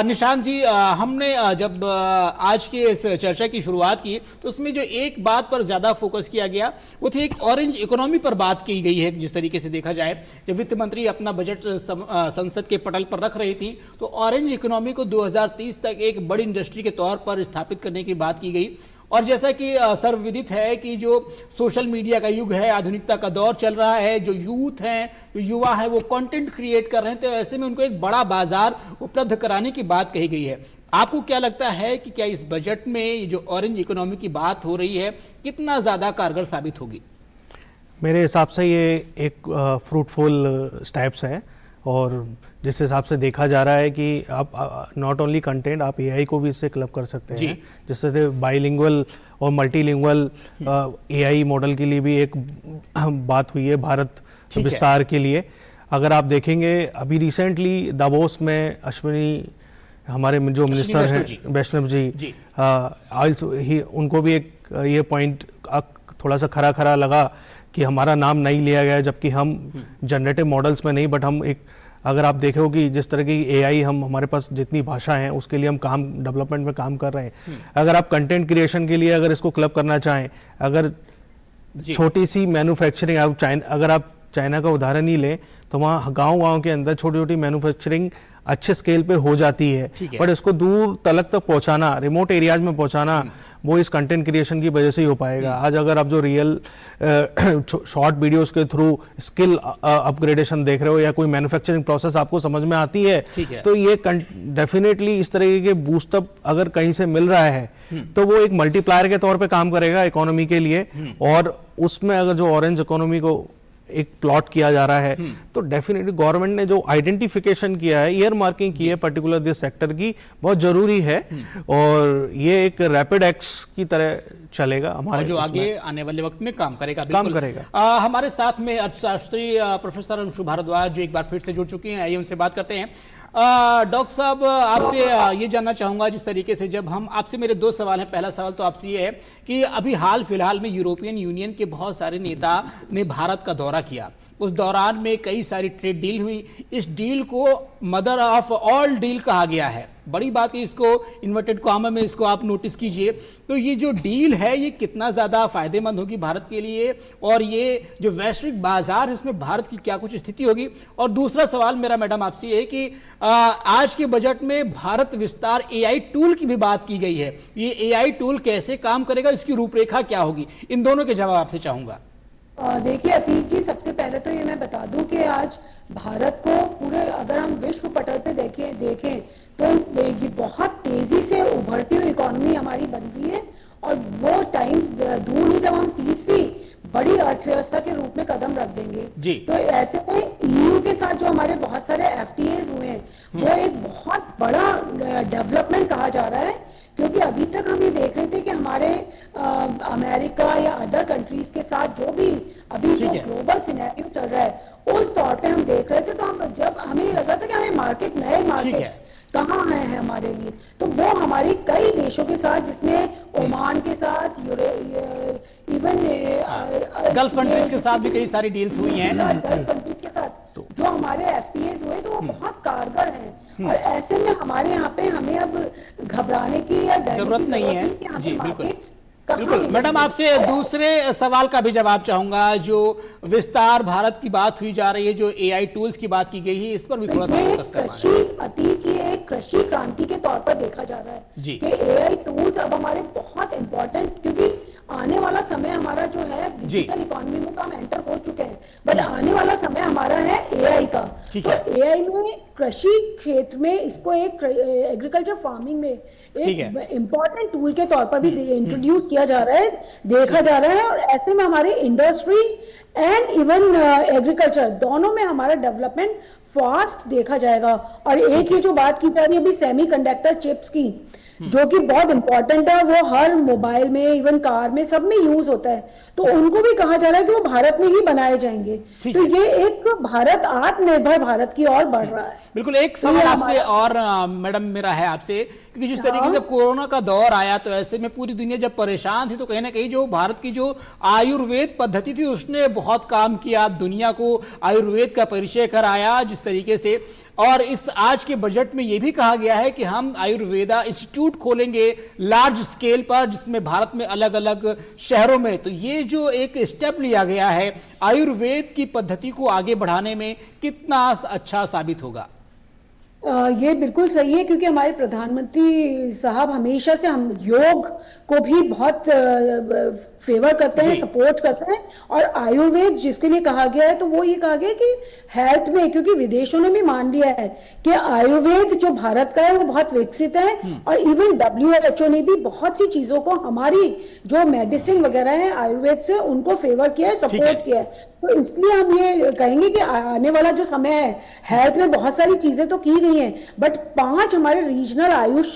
निशांत जी, हमने जब आज के इस चर्चा की शुरुआत की तो उसमें जो एक बात पर ज्यादा फोकस किया गया वो थी एक ऑरेंज इकोनॉमी पर बात की गई है। जिस तरीके से देखा जाए, जब वित्त मंत्री अपना बजट संसद के पटल पर रख रही थी तो ऑरेंज इकोनॉमी को 2030 तक एक बड़ी इंडस्ट्री के तौर पर स्थापित करने की बात की गई। और जैसा कि सर्वविदित है कि जो सोशल मीडिया का युग है, आधुनिकता का दौर चल रहा है, जो यूथ हैं, जो युवा है, वो कंटेंट क्रिएट कर रहे हैं, तो ऐसे में उनको एक बड़ा बाजार उपलब्ध कराने की बात कही गई है। आपको क्या लगता है कि क्या इस बजट में जो ऑरेंज इकोनॉमी की बात हो रही है कितना ज्यादा कारगर साबित होगी? मेरे हिसाब से ये एक फ्रूटफुल स्टेप्स है, और जिस हिसाब से देखा जा रहा है कि आप नॉट ओनली कंटेंट, आप एआई को भी इससे क्लब कर सकते हैं, जिससे बाइलिंगुअल और मल्टीलिंगुअल एआई मॉडल के लिए भी एक बात हुई है भारत विस्तार के लिए। अगर आप देखेंगे अभी रिसेंटली दावोस में अश्विनी, हमारे जो मिनिस्टर हैं वैष्णव जी, उनको भी एक ये पॉइंट थोड़ा सा खरा लगा कि हमारा नाम नहीं लिया गया, जबकि हम जनरेटिव मॉडल्स में नहीं, बट हम एक, अगर आप देखो कि जिस तरह की एआई हमारे पास जितनी भाषा है उसके लिए हम काम डेवलपमेंट में काम कर रहे हैं। अगर आप कंटेंट क्रिएशन के लिए अगर इसको क्लब करना चाहें, अगर छोटी सी मैन्युफैक्चरिंग, अगर आप चाइना का उदाहरण ही लें तो वहाँ गांव के अंदर छोटी छोटी मैन्युफैक्चरिंग अच्छे स्केल पे हो जाती है, बट इसको दूर तक पहुंचाना, रिमोट एरियाज में पहुंचाना, वो इस कंटेंट क्रिएशन की वजह से ही हो पाएगा। आज अगर आप जो रियल शॉर्ट वीडियोस के थ्रू स्किल अपग्रेडेशन देख रहे हो या कोई मैन्युफैक्चरिंग प्रोसेस आपको समझ में आती है, तो ये डेफिनेटली इस तरह के बूस्टअप अगर कहीं से मिल रहा है तो वो एक मल्टीप्लायर के तौर पे काम करेगा इकोनॉमी के लिए। और उसमें अगर जो ऑरेंज इकोनॉमी को एक प्लॉट किया जा रहा है तो डेफिनेटली गवर्नमेंट ने जो आइडेंटिफिकेशन किया है, ईयर मार्किंग की है पर्टिकुलर दिस सेक्टर की, बहुत जरूरी है, और ये एक रैपिड एक्स की तरह चलेगा हमारे, जो आगे आने वाले वक्त में काम करेगा। हमारे साथ में अर्थशास्त्री प्रोफेसर अंशु भारद्वाज जो एक बार फिर से जुड़ चुके हैं, आइए उनसे बात करते हैं। डॉक्टर साहब, आपसे ये जानना चाहूंगा, जिस तरीके से जब हम आपसे, मेरे दो सवाल हैं। पहला सवाल तो आपसे ये है कि अभी हाल फिलहाल में यूरोपियन यूनियन के बहुत सारे नेता ने भारत का दौरा किया, उस दौरान में कई सारी ट्रेड डील हुई। इस डील को मदर ऑफ ऑल डील कहा गया है। बड़ी बात है, इसको इन्वर्टेड कॉमा में इसको आप नोटिस कीजिए। तो ये जो डील है ये कितना ज्यादा फायदेमंद होगी भारत के लिए, और ये जो वैश्विक बाजार है इसमें भारत की क्या कुछ स्थिति होगी? और दूसरा सवाल मेरा मैडम आपसे ये है कि आज के बजट में भारत विस्तार एआई टूल की भी बात की गई है। ये एआई टूल कैसे काम करेगा, इसकी रूपरेखा क्या होगी? इन दोनों के जवाब आपसे चाहूंगा। देखिए अतीक जी, सबसे पहले तो ये मैं बता दूं कि आज भारत को पूरे, अगर हम विश्व पटल पे देखें तो ये बहुत तेजी से उभरती हुई इकोनॉमी हमारी बन रही है, और वो टाइम दूर नहीं जब हम तीसरी बड़ी अर्थव्यवस्था के रूप में कदम रख देंगे। तो ऐसे में ईयू के साथ जो हमारे बहुत सारे एफटीएज हुए हैं वो एक बहुत बड़ा डेवलपमेंट कहा जा रहा है, क्योंकि अभी तक हम ये देख रहे थे कि हमारे अमेरिका या अदर कंट्रीज के साथ जो भी अभी जो ग्लोबल सिनेरियो चल रहा है उस तौर पे हम देख रहे थे, तो हम जब हमें लगा था कि हमें नए मार्केट्स कहाँ आए हैं हमारे लिए, तो वो हमारी कई देशों के साथ, जिसमें ओमान के साथ, इवन गल्फ कंट्रीज के साथ भी कई सारी डील्स हुई हैं, गल्फ कंट्रीज के साथ जो हमारे एफटीएज हुए तो वो बहुत कारगर हैं। और ऐसे में हमारे यहाँ पे हमें अब घबराने की या डरने की जरूरत नहीं है कि हमें मार्केट्स बिल्कुल मैडम, आपसे दूसरे सवाल का भी जवाब चाहूंगा। जो विस्तार भारत की बात हुई जा रही है, जो एआई टूल्स की बात की गई है, इस पर भी थोड़ा सा फोकस करना है। कृषि अतीत की एक कृषि क्रांति के तौर पर देखा जा रहा है जी। कि एआई टूल्स अब हमारे बहुत इंपॉर्टेंट, क्योंकि आने वाला समय हमारा जो है डिजिटल इकोनॉमी में तो हम एंटर हो चुके हैं, बट आने वाला समय हमारा है एआई का। ठीक तो है। एआई में कृषि क्षेत्र में इसको एक एग्रीकल्चर फार्मिंग में ठीक एक है। इम्पॉर्टेंट टूल के तौर पर भी इंट्रोड्यूस किया जा रहा है, देखा जा रहा है। और ऐसे में हमारे इंडस्ट्री एंड इवन एग्रीकल्चर दोनों में हमारा डेवलपमेंट फास्ट देखा जाएगा। और एक ये जो बात की जा रही है अभी सेमीकंडक्टर चिप्स की, जो कि बहुत इंपॉर्टेंट है, वो हर मोबाइल में इवन कार में सब में यूज होता है, तो उनको भी कहा जा रहा है कि वो भारत में ही बनाए जाएंगे। तो ये एक भारत आत्मनिर्भर भारत की ओर बढ़ रहा है। बिल्कुल, एक सवाल आपसे और मैडम मेरा है आपसे, क्योंकि जिस तरीके से कोरोना का दौर आया तो ऐसे में पूरी दुनिया जब परेशान थी, तो कहीं ना कहीं जो भारत की जो आयुर्वेद पद्धति थी उसने बहुत काम किया, दुनिया को आयुर्वेद का परिचय कराया जिस तरीके से। और इस आज के बजट में यह भी कहा गया है कि हम आयुर्वेदा इंस्टीट्यूट खोलेंगे लार्ज स्केल पर, जिसमें भारत में अलग अलग शहरों में। तो ये जो एक स्टेप लिया गया है आयुर्वेद की पद्धति को आगे बढ़ाने में, कितना अच्छा साबित होगा? ये बिल्कुल सही है, क्योंकि हमारे प्रधानमंत्री साहब हमेशा से हम योग को भी बहुत फेवर करते हैं, सपोर्ट करते हैं। और आयुर्वेद जिसके लिए कहा गया है, तो वो ये कहा गया है कि हेल्थ में, क्योंकि विदेशों ने भी मान लिया है कि आयुर्वेद जो भारत का है वो बहुत विकसित है। और इवन WHO ने भी बहुत सी चीजों को, हमारी जो मेडिसिन वगैरह है आयुर्वेद से, उनको फेवर किया है, सपोर्ट किया है। तो इसलिए हम ये कहेंगे कि आने वाला जो समय है, हेल्थ में बहुत सारी चीजें तो की गई हैं, बट 5 हमारे रीजनल आयुष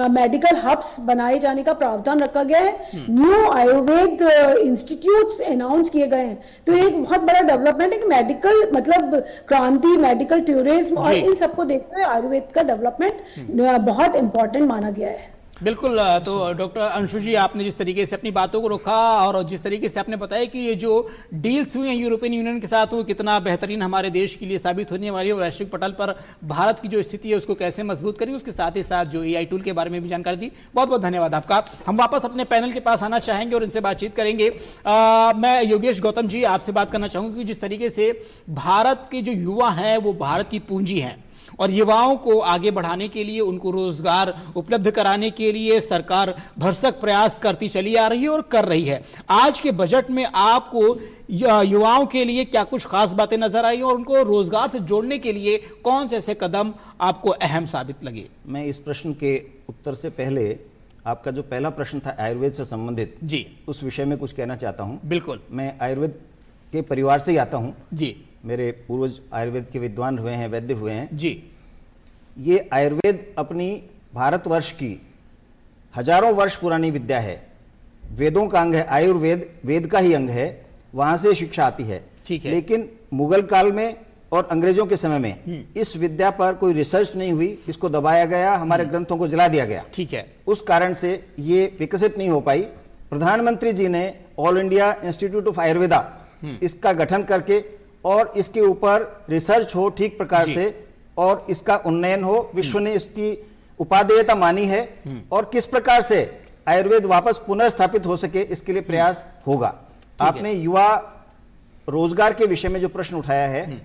मेडिकल हब्स बनाए जाने का प्रावधान रखा गया है। न्यू आयुर्वेद इंस्टीट्यूट्स अनाउंस किए गए हैं। तो एक बहुत बड़ा डेवलपमेंट है कि मेडिकल मतलब क्रांति, मेडिकल टूरिज्म और इन सबको देखते हुए आयुर्वेद का डेवलपमेंट बहुत इंपॉर्टेंट माना गया है। बिल्कुल, तो डॉक्टर अंशु जी, आपने जिस तरीके से अपनी बातों को रखा और जिस तरीके से आपने बताया कि ये जो डील्स हुई हैं यूरोपियन यूनियन के साथ, वो कितना बेहतरीन हमारे देश के लिए साबित होने वाली है और वैश्विक पटल पर भारत की जो स्थिति है उसको कैसे मजबूत करेंगे, उसके साथ ही साथ जो एआई टूल के बारे में भी जानकारी दी। बहुत बहुत धन्यवाद आपका। हम वापस अपने पैनल के पास आना चाहेंगे और इनसे बातचीत करेंगे। मैं योगेश गौतम जी आपसे बात करना चाहूँगी कि जिस तरीके से भारत के जो युवा हैं वो भारत की पूंजी हैं, और युवाओं को आगे बढ़ाने के लिए, उनको रोजगार उपलब्ध कराने के लिए सरकार भरसक प्रयास करती चली आ रही है और कर रही है। आज के बजट में आपको युवाओं के लिए क्या कुछ खास बातें नजर आई और उनको रोजगार से जोड़ने के लिए कौन से ऐसे कदम आपको अहम साबित लगे? मैं इस प्रश्न के उत्तर से पहले आपका जो पहला प्रश्न था आयुर्वेद से संबंधित जी, उस विषय में कुछ कहना चाहता हूं। बिल्कुल। मैं आयुर्वेद के परिवार से ही आता हूं जी। मेरे पूर्वज आयुर्वेद के विद्वान हुए हैं, वैद्य हुए हैं जी। ये आयुर्वेद अपनी भारतवर्ष की हजारों वर्ष पुरानी विद्या है, वेदों का अंग है। आयुर्वेद वेद का ही अंग है, वहां से शिक्षा आती है। ठीक है। लेकिन मुगल काल में और अंग्रेजों के समय में इस विद्या पर कोई रिसर्च नहीं हुई, इसको दबाया गया, हमारे ग्रंथों को जला दिया गया। ठीक है। उस कारण से ये विकसित नहीं हो पाई। प्रधानमंत्री जी ने all India institute of Ayurveda इसका गठन करके और इसके ऊपर रिसर्च हो ठीक प्रकार से और इसका उन्नयन हो, विश्व ने इसकी उपादेयता मानी है और किस प्रकार से आयुर्वेद वापस पुनर्स्थापित हो सके इसके लिए प्रयास होगा। आपने युवा रोजगार के विषय में जो प्रश्न उठाया है,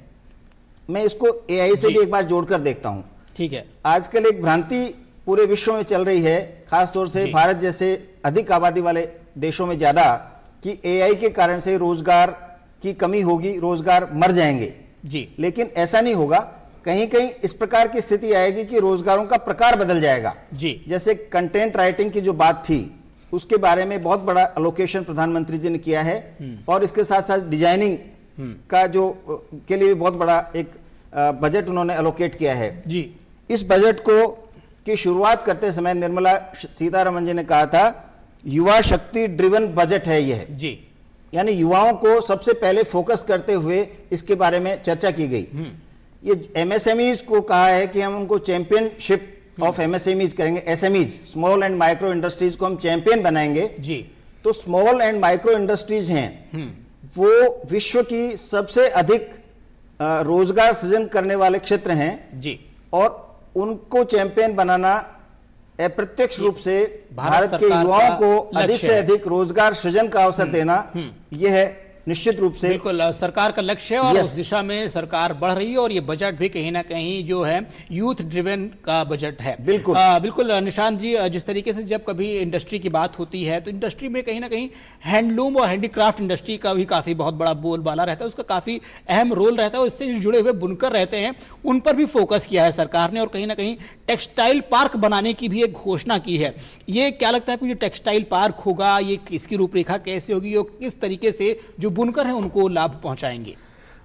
मैं इसको एआई से भी एक बार जोड़कर देखता हूं। ठीक है। आजकल एक भ्रांति पूरे विश्व में चल रही है, खासतौर से भारत जैसे अधिक आबादी वाले देशों में ज्यादा, कि एआई के कारण से रोजगार की कमी होगी, रोजगार मर जाएंगे। जी। लेकिन ऐसा नहीं होगा, कहीं कहीं इस प्रकार की स्थिति आएगी कि रोजगारों का प्रकार बदल जाएगा। जी। जैसे कंटेंट राइटिंग की जो बात थी उसके बारे में बहुत बड़ा अलोकेशन प्रधानमंत्री जी ने किया है और इसके साथ साथ डिजाइनिंग का जो के लिए भी बहुत बड़ा एक बजट उन्होंने अलोकेट किया है। जी। इस बजट को की शुरुआत करते समय निर्मला सीतारमण जी ने कहा था युवा शक्ति ड्रिवन बजट है यह। जी। यानी युवाओं को सबसे पहले फोकस करते हुए इसके बारे में चर्चा की गई। ये एमएसएमईज को कहा है कि हम उनको चैंपियनशिप ऑफ एमएसएमईज करेंगे, SMEs small and micro industries को हम चैंपियन बनाएंगे। जी। तो स्मॉल एंड माइक्रो इंडस्ट्रीज हैं वो विश्व की सबसे अधिक रोजगार सृजन करने वाले क्षेत्र हैं। जी। और उनको चैंपियन बनाना अप्रत्यक्ष रूप से भारत भारत के सरकार युवाओं का को लक्ष्य अधिक से है। अधिक रोजगार सृजन का अवसर देना, यह है निश्चित रूप से बिल्कुल सरकार का लक्ष्य है और Yes. उस दिशा में सरकार बढ़ रही है और ये बजट भी कहीं ना कहीं जो है यूथ ड्रिवन का बजट है। बिल्कुल। बिल्कुल निशांत जी, जिस तरीके से जब कभी इंडस्ट्री की बात होती है तो इंडस्ट्री में कहीं ना कहीं हैंडलूम और हैंडीक्राफ्ट इंडस्ट्री का भी काफ़ी बहुत बड़ा बोलबाला रहता है, उसका काफ़ी अहम रोल रहता है और इससे जुड़े हुए बुनकर रहते हैं, उन पर भी फोकस किया है सरकार ने और कहीं ना कहीं टेक्सटाइल पार्क बनाने की भी एक घोषणा की है। ये क्या लगता है कि जो टेक्सटाइल पार्क होगा, ये इसकी रूपरेखा कैसे होगी और किस तरीके से जो बुनकर हैं उनको लाभ पहुंचाएंगे?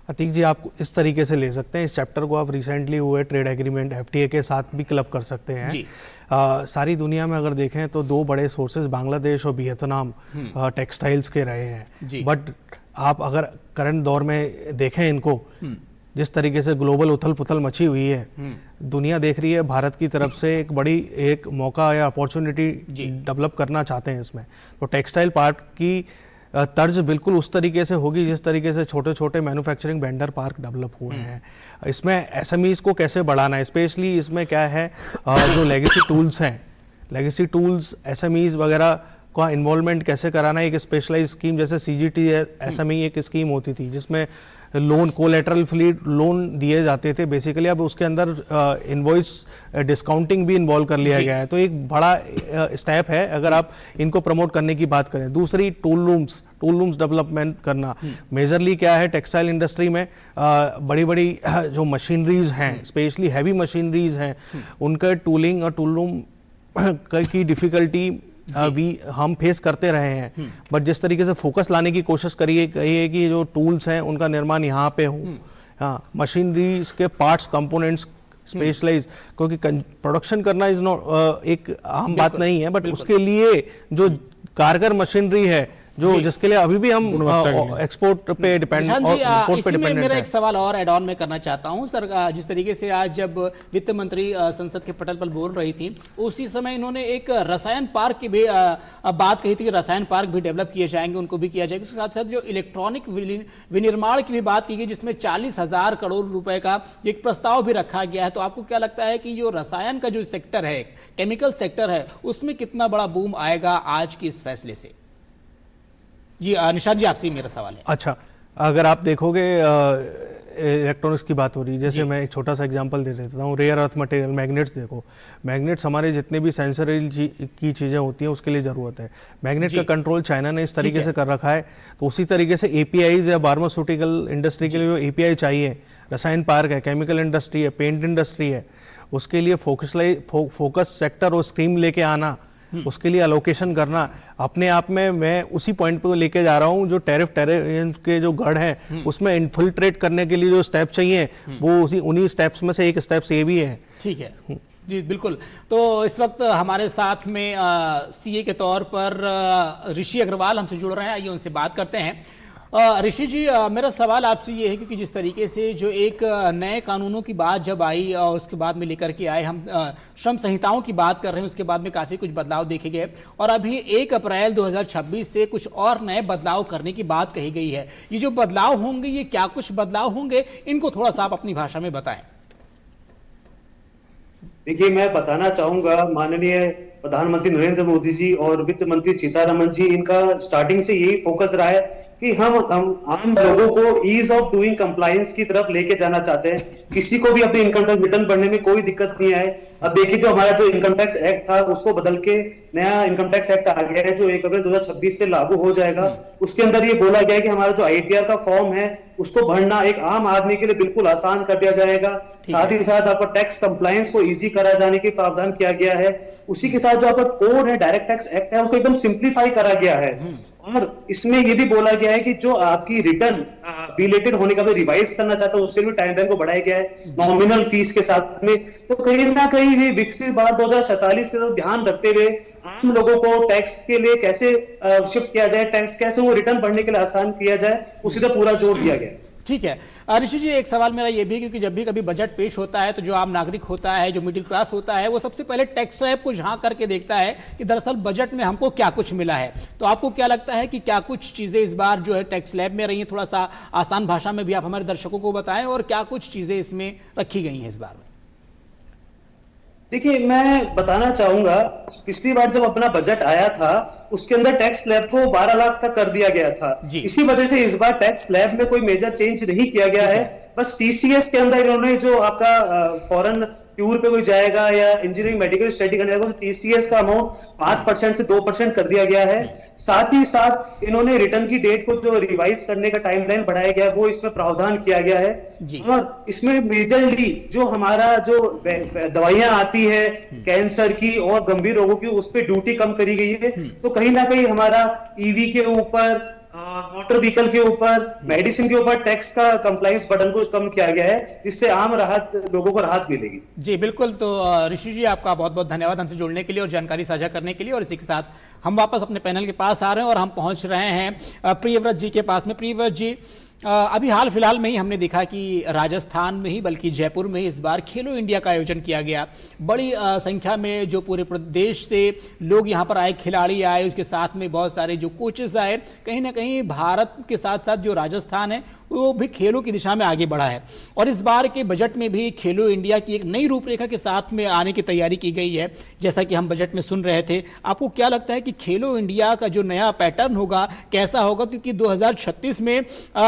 अतीक जी, आप इस तरीके से ले सकते हैं, इस चैप्टर को आप रिसेंटली हुए ट्रेड एग्रीमेंट FTA के साथ भी क्लब कर सकते हैं। जी। सारी दुनिया में अगर देखें तो दो बड़े सोर्सेज बांग्लादेश और वियतनाम टेक्सटाइल्स के रहे हैं। जी। बट आप अगर करंट दौर में देखें इनको, जिस तरीके से ग्लोबल उथल पुथल मची हुई है, दुनिया देख रही है भारत की तरफ से एक बड़ी एक मौका या अपॉर्चुनिटी डेवलप करना चाहते हैं इसमें। तो टेक्सटाइल पार्क की तर्ज बिल्कुल उस तरीके से होगी जिस तरीके से छोटे छोटे मैन्युफैक्चरिंग वेंडर पार्क डेवलप हुए हैं। इसमें SMEs को कैसे बढ़ाना है, स्पेशली इसमें क्या है, जो लेगेसी टूल्स हैं, लेगेसी टूल्स SMEs वगैरह का इन्वॉल्वमेंट कैसे कराना है। एक स्पेशलाइज स्कीम जैसे CGT SME एक स्कीम होती थी जिसमें लोन, कोलेटरल फ्री लोन दिए जाते थे बेसिकली, अब उसके अंदर इनवॉइस डिस्काउंटिंग भी इन्वॉल्व कर लिया गया है। तो एक बड़ा स्टेप है अगर आप इनको प्रमोट करने की बात करें। दूसरी टूल रूम्स डेवलपमेंट करना। मेजरली क्या है, टेक्सटाइल इंडस्ट्री में बड़ी बड़ी जो मशीनरीज हैं, स्पेशली हैवी मशीनरीज हैं, उनका टूलिंग और टूल रूम की डिफिकल्टी हम फेस करते रहे हैं। बट जिस तरीके से फोकस लाने की कोशिश करिए है कि जो टूल्स हैं उनका निर्माण यहाँ पे हो, हाँ, मशीनरीज के पार्ट्स कंपोनेंट्स स्पेशलाइज, क्योंकि प्रोडक्शन करना इज नॉट एक आम बात नहीं है, बट उसके लिए जो कारगर मशीनरी है जो जिसके लिए अभी भी हम एक्सपोर्ट पे डिपेंड और इंपोर्ट पे डिपेंडेंट मेरा है। एक सवाल और ऐड ऑन में करना चाहता हूं सर, जिस तरीके से आज जब वित्त मंत्री संसद के पटल पर बोल रही थी उसी समय इन्होंने एक रसायन पार्क की भी बात कही थी कि रसायन पार्क भी डेवलप किए जाएंगे, उनको भी किया जाएगा। उसके साथ साथ जो इलेक्ट्रॉनिक विनिर्माण की भी बात की गई जिसमें 40,000 करोड़ रुपए का एक प्रस्ताव भी रखा गया है। तो आपको क्या लगता है कि जो रसायन का जो सेक्टर है, केमिकल सेक्टर है, उसमें कितना बड़ा बूम आएगा आज के इस फैसले से? जी निशांत जी, आपसे मेरा सवाल है। अच्छा, अगर आप देखोगे इलेक्ट्रॉनिक्स की बात हो रही है, जैसे मैं एक छोटा सा एग्जांपल दे देता हूँ, रेयर अर्थ मटेरियल मैग्नेट्स देखो, मैग्नेट्स हमारे जितने भी सेंसरी की चीज़ें होती हैं उसके लिए ज़रूरत है। मैग्नेट्स का कंट्रोल चाइना ने इस तरीके से कर रखा है, तो उसी तरीके से APIs या फार्मास्यूटिकल इंडस्ट्री के लिए जो API चाहिए, रसायन पार्क है, केमिकल इंडस्ट्री है, पेंट इंडस्ट्री है, उसके लिए फोकस सेक्टर और स्कीम लेके आना, उसके लिए अलोकेशन करना, अपने आप में मैं उसी पॉइंट पे लेके जा रहा हूं जो टैरिफ के जो गढ़ है उसमें इन्फिल्ट्रेट करने के लिए जो स्टेप चाहिए वो उन्हीं स्टेप्स में से एक स्टेप्स ये भी है। ठीक है जी, बिल्कुल। तो इस वक्त हमारे साथ में CA के तौर पर ऋषि अग्रवाल हमसे जुड़ रहे हैं, आइए उनसे बात करते हैं। ऋषि जी, मेरा सवाल आपसे ये है क्योंकि जिस तरीके से जो एक नए कानूनों की बात जब आई और उसके बाद में लेकर के आए, हम श्रम संहिताओं की बात कर रहे हैं, उसके बाद में काफ़ी कुछ बदलाव देखे गए और अभी 1 अप्रैल 2026 से कुछ और नए बदलाव करने की बात कही गई है। ये जो बदलाव होंगे, ये क्या कुछ बदलाव होंगे, इनको थोड़ा सा आप अपनी भाषा में बताएं। देखिए, मैं बताना चाहूंगा, माननीय प्रधानमंत्री नरेंद्र मोदी जी और वित्त मंत्री सीतारमण जी, इनका स्टार्टिंग से यही फोकस रहा है कि हम आम लोगों को ईज ऑफ डूइंग कंप्लायंस की तरफ लेके जाना चाहते हैं। किसी को भी अपने इनकम टैक्स रिटर्न भरने में कोई दिक्कत नहीं आए। अब देखिए, जो हमारा जो इनकम टैक्स एक्ट था उसको बदल के नया इनकम टैक्स एक्ट आ गया है जो 1 अप्रैल 2026 से लागू हो जाएगा। उसके अंदर ये बोला गया है कि हमारा जो ITR का फॉर्म है उसको भरना एक आम आदमी के लिए बिल्कुल आसान कर दिया जाएगा। साथ ही साथ आपका टैक्स कंप्लायंस को इजी करा जाने की प्रावधान किया गया है। उसी के साथ जो आपका कोड है, डायरेक्ट टैक्स एक्ट है, उसको एकदम सिंप्लीफाई करा गया है। और इसमें ये भी बोला गया है कि जो आपकी रिटर्न बिलेटेड होने का भी रिवाइज करना चाहता है उसके लिए टाइम लाइन को बढ़ाया गया है नॉमिनल फीस के साथ में। तो कहीं ना कहीं ये विकसित भारत 2047 का ध्यान रखते हुए आम लोगों को टैक्स के लिए कैसे शिफ्ट किया जाए, टैक्स कैसे वो रिटर्न भरने के लिए आसान किया जाए, उसी पर पूरा जोर दिया गया। ठीक है ऋषि जी, एक सवाल मेरा ये भी, क्योंकि जब भी कभी बजट पेश होता है तो जो आम नागरिक होता है, जो मिडिल क्लास होता है, वो सबसे पहले टैक्स स्लैब को झांक करके देखता है कि दरअसल बजट में हमको क्या कुछ मिला है। तो आपको क्या लगता है कि क्या कुछ चीजें इस बार जो है टैक्स स्लैब में रही हैं? थोड़ा सा आसान भाषा में भी आप हमारे दर्शकों को बताएं और क्या कुछ चीजें इसमें रखी गई हैं इस बार में। देखिए, मैं बताना चाहूंगा, पिछली बार जब अपना बजट आया था उसके अंदर टैक्स स्लैब को 12 लाख तक कर दिया गया था। जी। इसी वजह से इस बार टैक्स स्लैब में कोई मेजर चेंज नहीं किया गया है। बस टीसीएस के अंदर इन्होंने जो आपका फॉरेन टूर पे कोई जाएगा या इंजीनियरिंग मेडिकल स्टडी करने जाएगा तो टीसीएस का अमाउंट 5% से 2% कर दिया गया है। साथ ही साथ इन्होंने रिटर्न की डेट को जो रिवाइज करने का टाइमलाइन बढ़ाया गया है वो इसमें प्रावधान किया गया है। जी। और इसमें मेजरली जो हमारा जो दवाइयां आती है कैंसर की और गंभीर रोगों की, उस पर ड्यूटी कम करी गई है। तो कहीं ना कहीं हमारा ईवी के ऊपर, मोटर व्हीकल के ऊपर, मेडिसिन के ऊपर टैक्स का कंप्लाइंस बटन को कम किया गया है, जिससे आम राहत लोगों को राहत मिलेगी। जी बिल्कुल। तो ऋषि जी, आपका बहुत बहुत धन्यवाद हमसे जुड़ने के लिए और जानकारी साझा करने के लिए। और इसी के साथ हम वापस अपने पैनल के पास आ रहे हैं और हम पहुंच रहे हैं प्रियव्रत जी के पास में। प्रियव्रत जी, अभी हाल फिलहाल में ही हमने देखा कि राजस्थान में ही बल्कि जयपुर में इस बार खेलो इंडिया का आयोजन किया गया। बड़ी संख्या में जो पूरे प्रदेश से लोग यहाँ पर आए, खिलाड़ी आए, उसके साथ में बहुत सारे जो कोचेस आए। कहीं ना कहीं भारत के साथ साथ जो राजस्थान है वो भी खेलों की दिशा में आगे बढ़ा है और इस बार के बजट में भी खेलो इंडिया की एक नई रूपरेखा के साथ में आने की तैयारी की गई है, जैसा कि हम बजट में सुन रहे थे। आपको क्या लगता है कि खेलो इंडिया का जो नया पैटर्न होगा कैसा होगा? क्योंकि 2036 में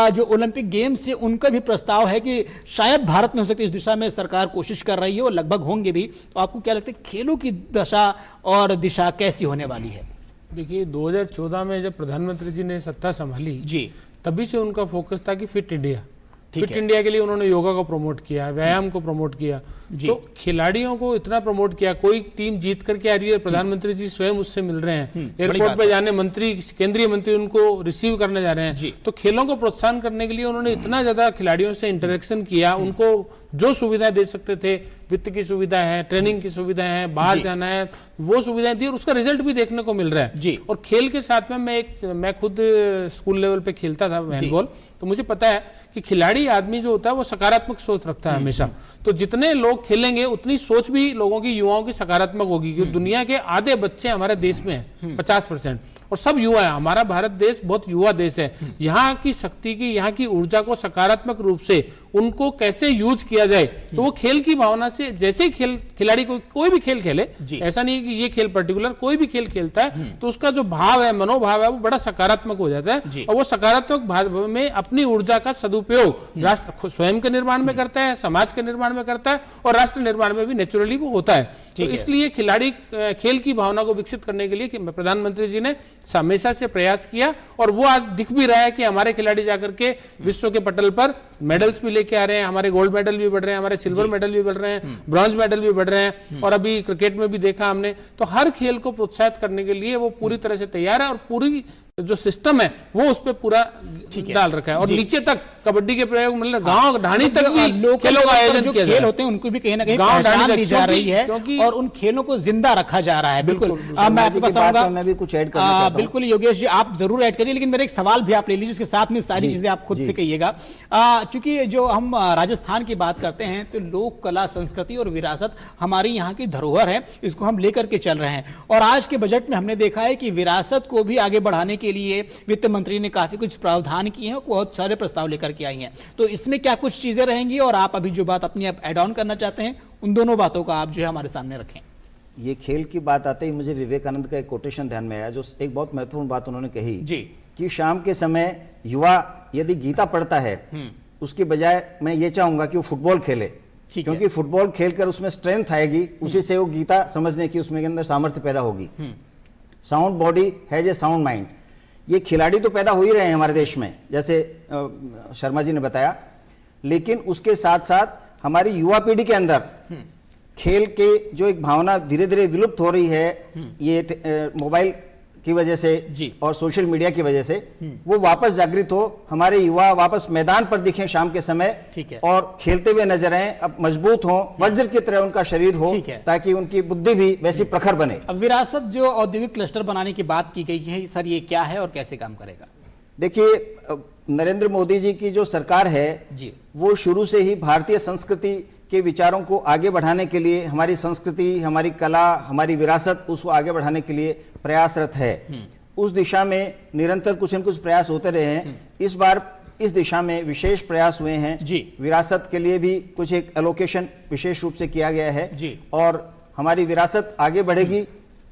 जो ओलंपिक गेम्स है उनका भी प्रस्ताव है कि शायद भारत में हो सकती है, इस दिशा में सरकार कोशिश कर रही है और लगभग होंगे भी। तो आपको क्या लगता है खेलों की दशा और दिशा कैसी होने वाली है? देखिए, 2014 में जब प्रधानमंत्री जी ने सत्ता संभाली जी, तभी से उनका फोकस था कि फिट इंडिया। ठीक फिट है। इंडिया के लिए उन्होंने योगा को प्रमोट किया, व्यायाम को प्रमोट किया। जी। तो खिलाड़ियों को इतना प्रमोट किया। कोई टीम जीत करके आ रही है, प्रधानमंत्री जी स्वयं उससे मिल रहे हैं, बड़ी एयरपोर्ट बात पे जाने मंत्री, केंद्रीय मंत्री उनको रिसीव करने जा रहे हैं। जी। तो खेलों को प्रोत्साहन करने के लिए उन्होंने इतना ज्यादा खिलाड़ियों से इंटरेक्शन किया, उनको जो सुविधाएं दे सकते थे, वित्त की सुविधा है, ट्रेनिंग की सुविधाएं हैं, बाहर जाना है, वो सुविधाएं दी और उसका रिजल्ट भी देखने को मिल रहा है। जी। और खेल के साथ में मैं खुद स्कूल लेवल पे खेलता था हैंडबॉल, तो मुझे पता है कि खिलाड़ी आदमी जो होता है वो सकारात्मक सोच रखता है हमेशा। तो जितने लोग खेलेंगे उतनी सोच भी लोगों की, युवाओं की सकारात्मक होगी। क्योंकि दुनिया के आधे बच्चे हमारे देश में हैं, 50%, और सब युवा है। हमारा भारत देश बहुत युवा देश है। यहाँ की शक्ति की, यहाँ की ऊर्जा को सकारात्मक रूप से उनको कैसे यूज किया जाए, तो वो खेल की भावना से, जैसे ही खिलाड़ी कोई भी खेल खेले, ऐसा नहीं है कि ये खेल पर्टिकुलर, कोई भी खेल खेलता है तो उसका जो भाव है, मनोभाव है, वो बड़ा सकारात्मक हो जाता है और वो सकारात्मक भाव में अपनी ऊर्जा का सदुपयोग राष्ट्र स्वयं के निर्माण में करता है, समाज के निर्माण में करता है और राष्ट्र निर्माण में भी नेचुरली वो होता है। तो इसलिए खिलाड़ी खेल की भावना को विकसित करने के लिए प्रधानमंत्री जी ने हमेशा से प्रयास किया और वो आज दिख भी रहा है कि हमारे खिलाड़ी जाकर के विश्व के पटल पर मेडल्स भी लेके आ रहे हैं। हमारे गोल्ड मेडल भी बढ़ रहे हैं, हमारे सिल्वर मेडल भी बढ़ रहे हैं, ब्रॉन्ज मेडल भी बढ़ रहे हैं और अभी क्रिकेट में भी देखा हमने। तो हर खेल को प्रोत्साहित करने के लिए वो पूरी तरह से तैयार है और पूरी जो सिस्टम है वो उस पे पूरा डाल रखा है और नीचे तक कबड्डी के प्रयोग, मतलब गांव ढाणी तक भी खेलों का आयोजन किया खेल होते हैं उनको भी कहीं ना कहीं पहचान दी जा रही है और उन खेलों को जिंदा रखा जा रहा है। बिल्कुल, मैं आपके पास आऊंगा, मैं भी कुछ ऐड करना चाहता हूं। बिल्कुल योगेश जी, आप जरूर ऐड करिए, लेकिन मेरा एक सवाल भी आप ले लीजिए, उसके साथ में सारी चीजें आप खुद से कहिएगा। चूंकि जो हम राजस्थान की बात करते हैं तो लोक कला, संस्कृति और विरासत हमारी यहाँ की धरोहर है, इसको हम लेकर के चल रहे हैं। और आज के बजट में हमने देखा है कि विरासत को भी आगे बढ़ाने के लिए वित्त मंत्री ने काफी कुछ प्रावधान किए हैं, बहुत सारे प्रस्ताव लेकर के आई हैं। तो इसमें क्या कुछ चीजें रहेंगी और आप अभी जो बात अपनी ऐड ऑन करना चाहते हैं उन दोनों बातों का आप जो है हमारे सामने रखें। ये खेल की बात आते ही मुझे विवेकानंद का एक कोटेशन ध्यान में आया, जो एक बहुत महत्वपूर्ण बात उन्होंने कही जी, कि शाम के समय युवा यदि गीता पढ़ता है उसकी बजाय मैं ये चाहूंगा कि वो फुटबॉल खेले, क्योंकि फुटबॉल खेलकर उसमें स्ट्रेंथ आएगी, उसी से वो गीता समझने की उसमें के अंदर सामर्थ्य पैदा होगी। Sound body has a sound mind. ये खिलाड़ी तो पैदा हो ही रहे हैं हमारे देश में, जैसे शर्मा जी ने बताया, लेकिन उसके साथ साथ हमारी युवा पीढ़ी के अंदर खेल के जो एक भावना धीरे धीरे विलुप्त हो रही है, ये मोबाइल की वजह से और सोशल मीडिया की वजह से, वो वापस जागृत हो, हमारे युवा वापस मैदान पर दिखें शाम के समय, ठीक है, और खेलते हुए नजर आए, अब मजबूत हो, वज्र की तरह उनका शरीर हो, ताकि उनकी बुद्धि भी वैसी प्रखर बने। अब विरासत जो औद्योगिक क्लस्टर बनाने की बात की गई है, सर ये क्या है और कैसे काम करेगा? देखिए, नरेंद्र मोदी जी की जो सरकार है जी, वो शुरू से ही भारतीय संस्कृति के विचारों को आगे बढ़ाने के लिए, हमारी संस्कृति, हमारी कला, हमारी विरासत, उसको आगे बढ़ाने के लिए प्रयासरत है। उस दिशा में निरंतर कुछ न कुछ प्रयास होते रहे हैं। इस बार इस दिशा में विशेष प्रयास हुए हैं जी। विरासत के लिए भी कुछ एक एलोकेशन विशेष रूप से किया गया है जी। और हमारी विरासत आगे बढ़ेगी,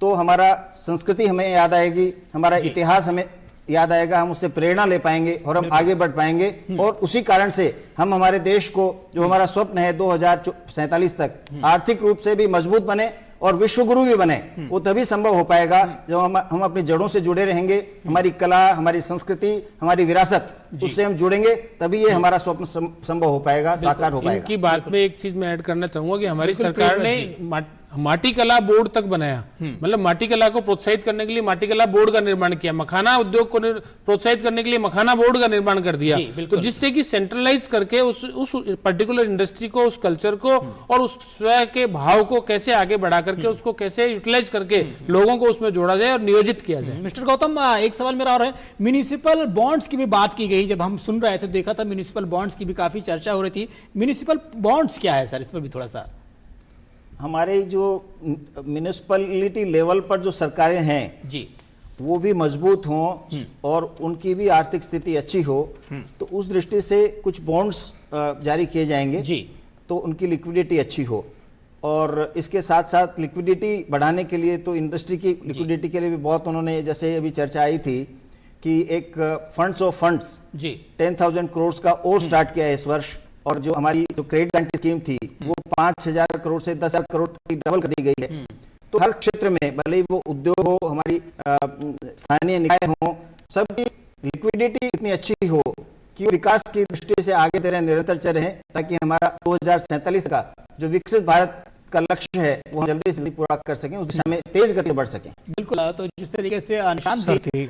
तो हमारा संस्कृति हमें याद आएगी, हमारा इतिहास हमें याद आएगा, हम उससे प्रेरणा ले पाएंगे और हम आगे बढ़ पाएंगे। और उसी कारण से हम हमारे देश को, जो हमारा स्वप्न है 2047 तक आर्थिक रूप से भी मजबूत बने और विश्व गुरु भी बने, वो तभी संभव हो पाएगा जब हम अपनी जड़ों से जुड़े रहेंगे। हमारी कला, हमारी संस्कृति, हमारी विरासत, उससे हम जुड़ेंगे, तभी ये हमारा स्वप्न संभव हो पाएगा, साकार हो पाएगा। इनकी बात में एक चीज मैं ऐड करना चाहूंगा कि हमारी सरकार ने माटी कला बोर्ड तक बनाया, मतलब माटी कला को प्रोत्साहित करने के लिए माटी कला बोर्ड का निर्माण किया, मखाना उद्योग को प्रोत्साहित करने के लिए मखाना बोर्ड का निर्माण कर दिया, तो जिससे कि सेंट्रलाइज करके उस पर्टिकुलर इंडस्ट्री को, उस कल्चर को और उस स्वयं के भाव को कैसे आगे बढ़ा करके उसको कैसे यूटिलाइज करके लोगों को उसमें जोड़ा जाए और नियोजित किया जाए। मिस्टर गौतम, एक सवाल मेरा और है, म्यूनिसिपल बॉन्ड्स की भी बात की गई, जब हम सुन रहे थे देखा था म्यूनिसिपल बॉन्ड्स की भी काफी चर्चा हो रही थी। म्यूनिसिपल बॉन्ड्स क्या है सर, इस पर भी थोड़ा सा। हमारे जो म्यूनिसिपैलिटी लेवल पर जो सरकारें हैं जी, वो भी मजबूत हों और उनकी भी आर्थिक स्थिति अच्छी हो, तो उस दृष्टि से कुछ बॉन्ड्स जारी किए जाएंगे जी, तो उनकी लिक्विडिटी अच्छी हो। और इसके साथ साथ लिक्विडिटी बढ़ाने के लिए, तो इंडस्ट्री की लिक्विडिटी के लिए भी बहुत उन्होंने, जैसे अभी चर्चा आई थी कि एक फंड्स ऑफ फंड्स जी 10,000 करोड़ का और स्टार्ट किया है इस वर्ष, और जो हमारी जो क्रेडिट गारंटी स्कीम थी वो 5,000 करोड़ से 10,000 करोड़ की डबल कर दी गई है। तो हर क्षेत्र में, भले ही वो उद्योग हो, हमारी स्थानीय निकाय हो, सबकी लिक्विडिटी इतनी अच्छी हो कि विकास की दृष्टि से आगे दे रहे, निरंतर चल रहे हैं, ताकि हमारा 2047 का जो विकसित भारत का लक्ष्य है वो हम जल्दी से जल्दी पूरा कर सकें, उस दिशा में तेज गति बढ़ सकें। बिल्कुल। तो जिस तरीके से निशांत जी,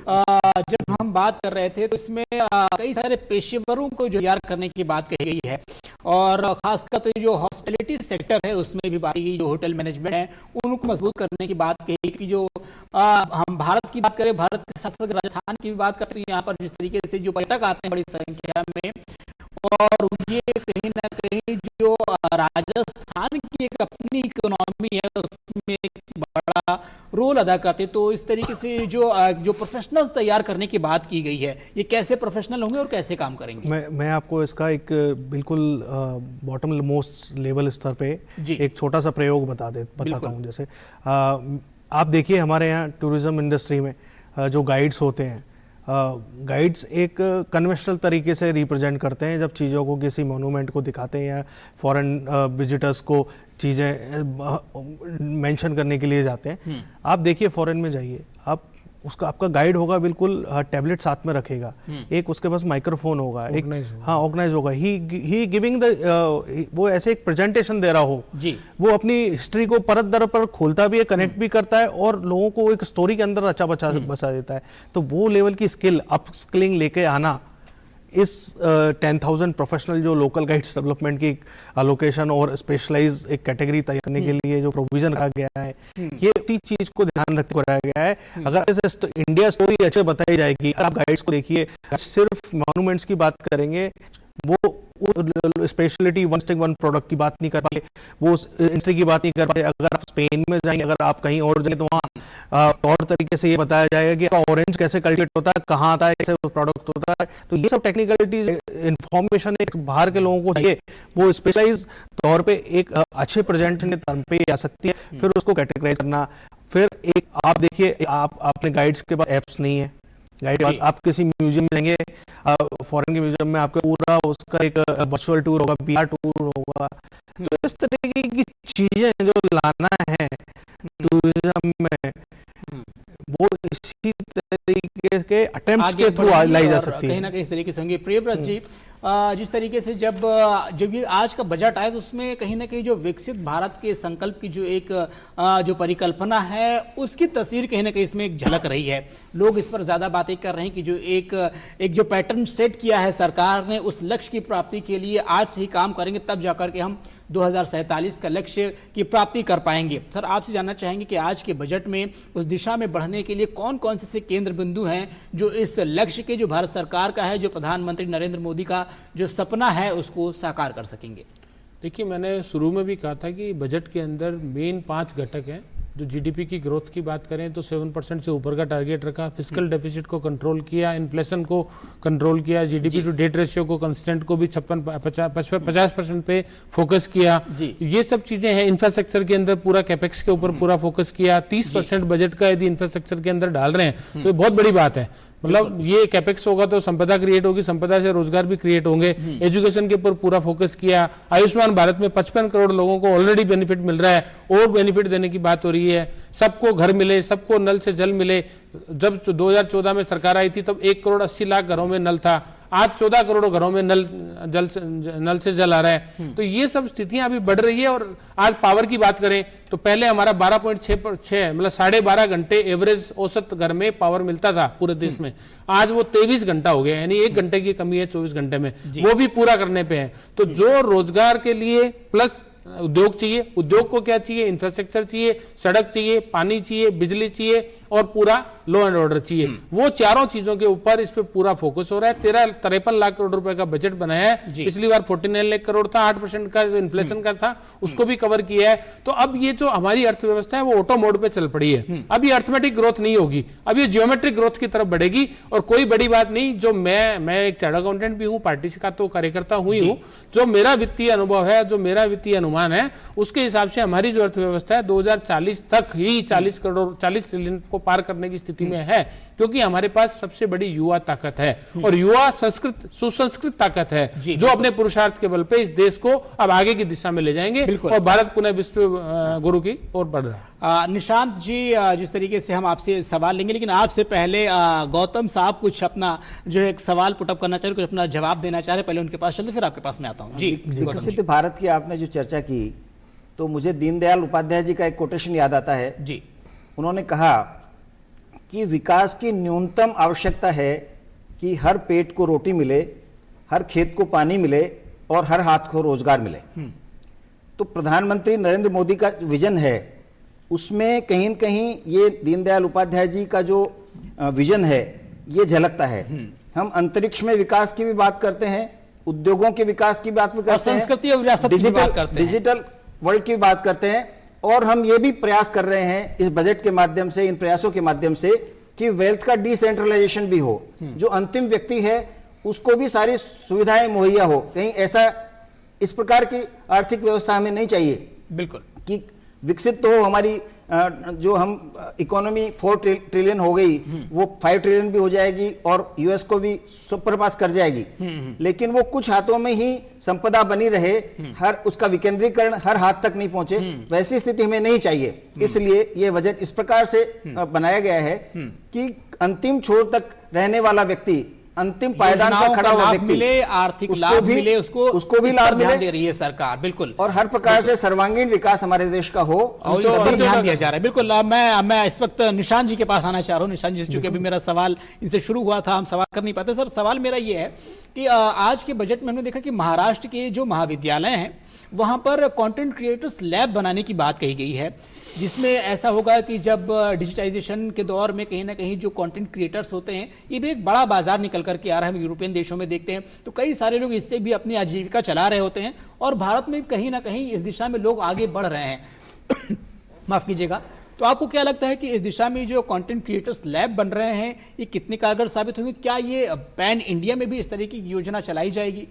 जब हम बात कर रहे थे तो इसमें कई सारे पेशेवरों को जो तैयार करने की बात कही गई है, और खासकर तो जो हॉस्पिटैलिटी सेक्टर है उसमें भी बात की, जो होटल मैनेजमेंट है उनको मजबूत करने की बात कही कि जो हम भारत की बात करें, भारत के साथ साथ राजस्थान की भी बात करते हैं, यहाँ पर जिस तरीके से जो पर्यटक आते हैं बड़ी संख्या में, और ये कहीं ना कहीं जो राजस्थान की एक अपनी इकोनॉमी है उसमें एक बड़ा रोल अदा करते, तो इस तरीके से जो प्रोफेशनल्स तैयार करने की बात की गई है, ये कैसे प्रोफेशनल होंगे और कैसे काम करेंगे? मैं आपको इसका एक बिल्कुल बॉटम मोस्ट लेवल स्तर पे एक छोटा सा प्रयोग बताता हूँ। जैसे आप देखिए हमारे यहाँ टूरिज्म इंडस्ट्री में जो गाइड्स होते हैं, गाइड्स एक कन्वेंशनल तरीके से रिप्रेजेंट करते हैं, जब चीज़ों को, किसी मोनूमेंट को दिखाते हैं या फॉरेन विजिटर्स को चीज़ें मेंशन करने के लिए जाते हैं। आप देखिए फॉरेन में जाइए, आपका गाइड होगा, बिल्कुल टैबलेट साथ में रखेगा, एक उसके पास माइक्रोफोन होगा, ऑर्गेनाइज होगा, ही गिविंग द, वो ऐसे एक प्रेजेंटेशन दे रहा हो जी, वो अपनी हिस्ट्री को परत दर पर खोलता भी है, कनेक्ट भी करता है और लोगों को एक स्टोरी के अंदर अच्छा बसा देता है। तो वो लेवल की स्किल, अपस्किलिंग लेके आना, इस 10,000 प्रोफेशनल जो लोकल गाइड्स डेवलपमेंट की एलोकेशन और स्पेशलाइज एक कैटेगरी तैयार करने के लिए जो प्रोविजन रखा गया है, ये इसी चीज को ध्यान रखते कराया गया है। अगर ऐसे इंडिया स्टोरी अच्छे बताई जाएगी, आप गाइड्स को देखिए, सिर्फ मॉन्यूमेंट्स की बात करेंगे, वो speciality one stick one product की बात नहीं कर पाए, वो इंडस्ट्री की बात नहीं कर पाए। अगर आप स्पेन में जाएंगे, अगर आप कहीं और जाएंगे, तो वहाँ और तरीके से ये बताया जाएगा कि ऑरेंज कैसे कल्टिवेट होता है, कहाँ आता है, कैसे प्रोडक्ट होता है। तो ये सब टेक्निकलिटीज, इंफॉर्मेशन एक बाहर के लोगों को चाहिए, वो स्पेशलाइज तौर पे एक अच्छे प्रेजेंटेशन के तौर पे आ सकती है। फिर उसको कैटेगराइज करना, फिर एक आप देखिए, आपने गाइड्स के पास एप्स नहीं है, गाइड आप किसी म्यूजियम में जाएंगे, फॉरेन के म्यूजियम में आपका पूरा उसका एक वर्चुअल टूर होगा, पीआर टूर होगा। तो इस तरीके की चीजें जो लाना है टूरिज्म में, वो इसी तरीके के अटेम्प्ट्स के थ्रू लाई जा सकती है, कहीं ना कहीं इस तरीके से होंगे। प्रियव्रत जी, जिस तरीके से जब ये आज का बजट आया, तो उसमें कहीं ना कहीं जो विकसित भारत के संकल्प की जो एक जो परिकल्पना है, उसकी तस्वीर कहीं ना कहीं इसमें एक झलक रही है। लोग इस पर ज़्यादा बातें कर रहे हैं कि जो एक जो पैटर्न सेट किया है सरकार ने, उस लक्ष्य की प्राप्ति के लिए आज से ही काम करेंगे, तब जाकर के हम 2047 का लक्ष्य की प्राप्ति कर पाएंगे। सर, आपसे जानना चाहेंगे कि आज के बजट में उस दिशा में बढ़ने के लिए कौन कौन से केंद्र बिंदु हैं जो इस लक्ष्य के, जो भारत सरकार का है, जो प्रधानमंत्री नरेंद्र मोदी का जो सपना है, उसको साकार कर सकेंगे? देखिए, मैंने शुरू में भी कहा था कि बजट के अंदर मेन 5 घटक हैं जो जीडीपी की ग्रोथ की बात करें तो 7% से ऊपर का टारगेट रखा, फिस्कल डेफिसिट को कंट्रोल किया, इन्फ्लेशन को कंट्रोल किया, जीडीपी टू डेट रेशियो को कंस्टेंट को भी 50% पे फोकस किया। ये सब चीजें हैं। इंफ्रास्ट्रक्चर के अंदर पूरा कैपेक्स के ऊपर पूरा फोकस किया। 30% बजट का यदि इंफ्रास्ट्रक्चर के अंदर डाल रहे हैं तो बहुत बड़ी बात है। मतलब ये कैपेक्स होगा तो संपदा क्रिएट होगी, संपदा से रोजगार भी क्रिएट होंगे। एजुकेशन के ऊपर पूरा फोकस किया। आयुष्मान भारत में 55 करोड़ लोगों को ऑलरेडी बेनिफिट मिल रहा है, और बेनिफिट देने की बात हो रही है। सबको घर मिले, सबको नल से जल मिले। जब 2014 में सरकार आई थी तब 1,80,00,000 घरों में नल था, आज 14 करोड़ घरों में नल से जल आ रहा है। तो ये सब स्थितियां अभी बढ़ रही है। और आज पावर की बात करें तो पहले हमारा 12.6 मतलब 12.5 घंटे एवरेज औसत घर में पावर मिलता था पूरे देश में। आज वो 23 घंटा हो गया, यानी 1 घंटे की कमी है 24 घंटे में, वो भी पूरा करने पे है। तो जो रोजगार के लिए प्लस उद्योग चाहिए, उद्योग को क्या चाहिए? इंफ्रास्ट्रक्चर चाहिए, सड़क चाहिए, पानी चाहिए, बिजली चाहिए और पूरा लॉ एंड ऑर्डर चाहिए। वो चारों चीजों के ऊपर इस पे पूरा फोकस हो रहा है। 53 लाख करोड़ रुपए का बजट बनाया है। पिछली बार 49 लाख करोड़ था, 8% का जो इन्फ्लेशन का था उसको भी कवर किया है। तो अब ये जो हमारी अर्थव्यवस्था है वो ऑटो मोड पे चल पड़ी है। अब ये अर्थमेटिक ग्रोथ नहीं होगी, अब ये जियोमेट्रिक ग्रोथ की तरफ बढ़ेगी। और कोई बड़ी बात नहीं, जो मैं एक चार्टर्ड अकाउंटेंट भी हूँ, पार्टी का तो कार्यकर्ता हुई हूँ, जो मेरा वित्तीय अनुभव है, जो मेरा वित्तीय अनुमान है, उसके हिसाब से हमारी जो अर्थव्यवस्था है 2040 तक ही 40 ट्रिलियन को पार करने की स्थिति में है, क्योंकि हमारे पास सबसे बड़ी युवा ताकत है और युवा सुसंस्कृत ताकत है, जो अपने पुरुषार्थ के बल पे इस देश को अब आगे की दिशा में ले जाएंगे और भारत पुनः विश्व गुरु की ओर बढ़ रहा है। निशांत जी, जिस तरीके से हम आपसे सवाल लेंगे, लेकिन आपसे पहले गौतम साहब कुछ अपना जो एक सवाल पुटअप करना चाह रहे, कुछ अपना जवाब देना चाह रहे, पहले उनके पास चलते फिर आपके पास में आता हूँ। जी, विकसित भारत की आपने जो चर्चा की तो मुझे दीनदयाल उपाध्याय जी का एक कोटेशन याद आता है। जी, उन्होंने कहा कि विकास की न्यूनतम आवश्यकता है कि हर पेट को रोटी मिले, हर खेत को पानी मिले और हर हाथ को रोजगार मिले। तो प्रधानमंत्री नरेंद्र मोदी का विजन है, उसमें कहीं न कहीं ये दीनदयाल उपाध्याय जी का जो विजन है ये झलकता है। हम अंतरिक्ष में विकास की भी बात करते हैं, उद्योगों के विकास की बात भी करते हैं, संस्कृति और विरासत की बात करते हैं, डिजिटल वर्ल्ड की बात करते हैं। और हम ये भी प्रयास कर रहे हैं इस बजट के माध्यम से, इन प्रयासों के माध्यम से, कि वेल्थ का डिसेंट्रलाइजेशन भी हो, जो अंतिम व्यक्ति है उसको भी सारी सुविधाएं मुहैया हो। कहीं ऐसा इस प्रकार की आर्थिक व्यवस्था हमें नहीं चाहिए। बिल्कुल, कि विकसित तो हो हमारी जो हम इकोनॉमी 4 ट्रिलियन हो गई, वो 5 ट्रिलियन भी हो जाएगी और यूएस को भी सुपरपास कर जाएगी, लेकिन वो कुछ हाथों में ही संपदा बनी रहे, हर उसका विकेंद्रीकरण हर हाथ तक नहीं पहुंचे, वैसी स्थिति हमें नहीं चाहिए। इसलिए ये बजट इस प्रकार से बनाया गया है कि अंतिम छोर तक रहने वाला व्यक्ति, अंतिम पायदान पर खड़ा हुआ व्यक्ति, मिले, आर्थिक लाभ मिले, उसको भी लाभ ध्यान दे रही है सरकार। बिल्कुल, और हर प्रकार से सर्वांगीण विकास हमारे देश का हो और इस पर ध्यान दिया जा रहा है। बिल्कुल, मैं इस वक्त निशांत जी के पास आना चाह रहा हूँ। निशांत जी, चूंकि अभी मेरा सवाल इनसे शुरू हुआ था, हम सवाल कर नहीं पाते। सर, सवाल मेरा ये है कि आज के बजट में हमने देखा कि महाराष्ट्र के जो महाविद्यालय हैं वहां पर कंटेंट क्रिएटर्स लैब बनाने की बात कही गई है, जिसमें ऐसा होगा कि जब डिजिटाइजेशन के दौर में कहीं ना कहीं जो कंटेंट क्रिएटर्स होते हैं, ये भी एक बड़ा बाजार निकल करके आ रहा है। हम यूरोपियन देशों में देखते हैं तो कई सारे लोग इससे भी अपनी आजीविका चला रहे होते हैं, और भारत में कहीं ना कहीं इस दिशा में लोग आगे बढ़ रहे हैं। माफ कीजिएगा। तो आपको क्या लगता है कि इस दिशा में जो कंटेंट क्रिएटर्स लैब बन रहे हैं ये कितने कारगर साबित होंगे? क्या ये पैन इंडिया में भी इस तरह की योजना चलाई जाएगी?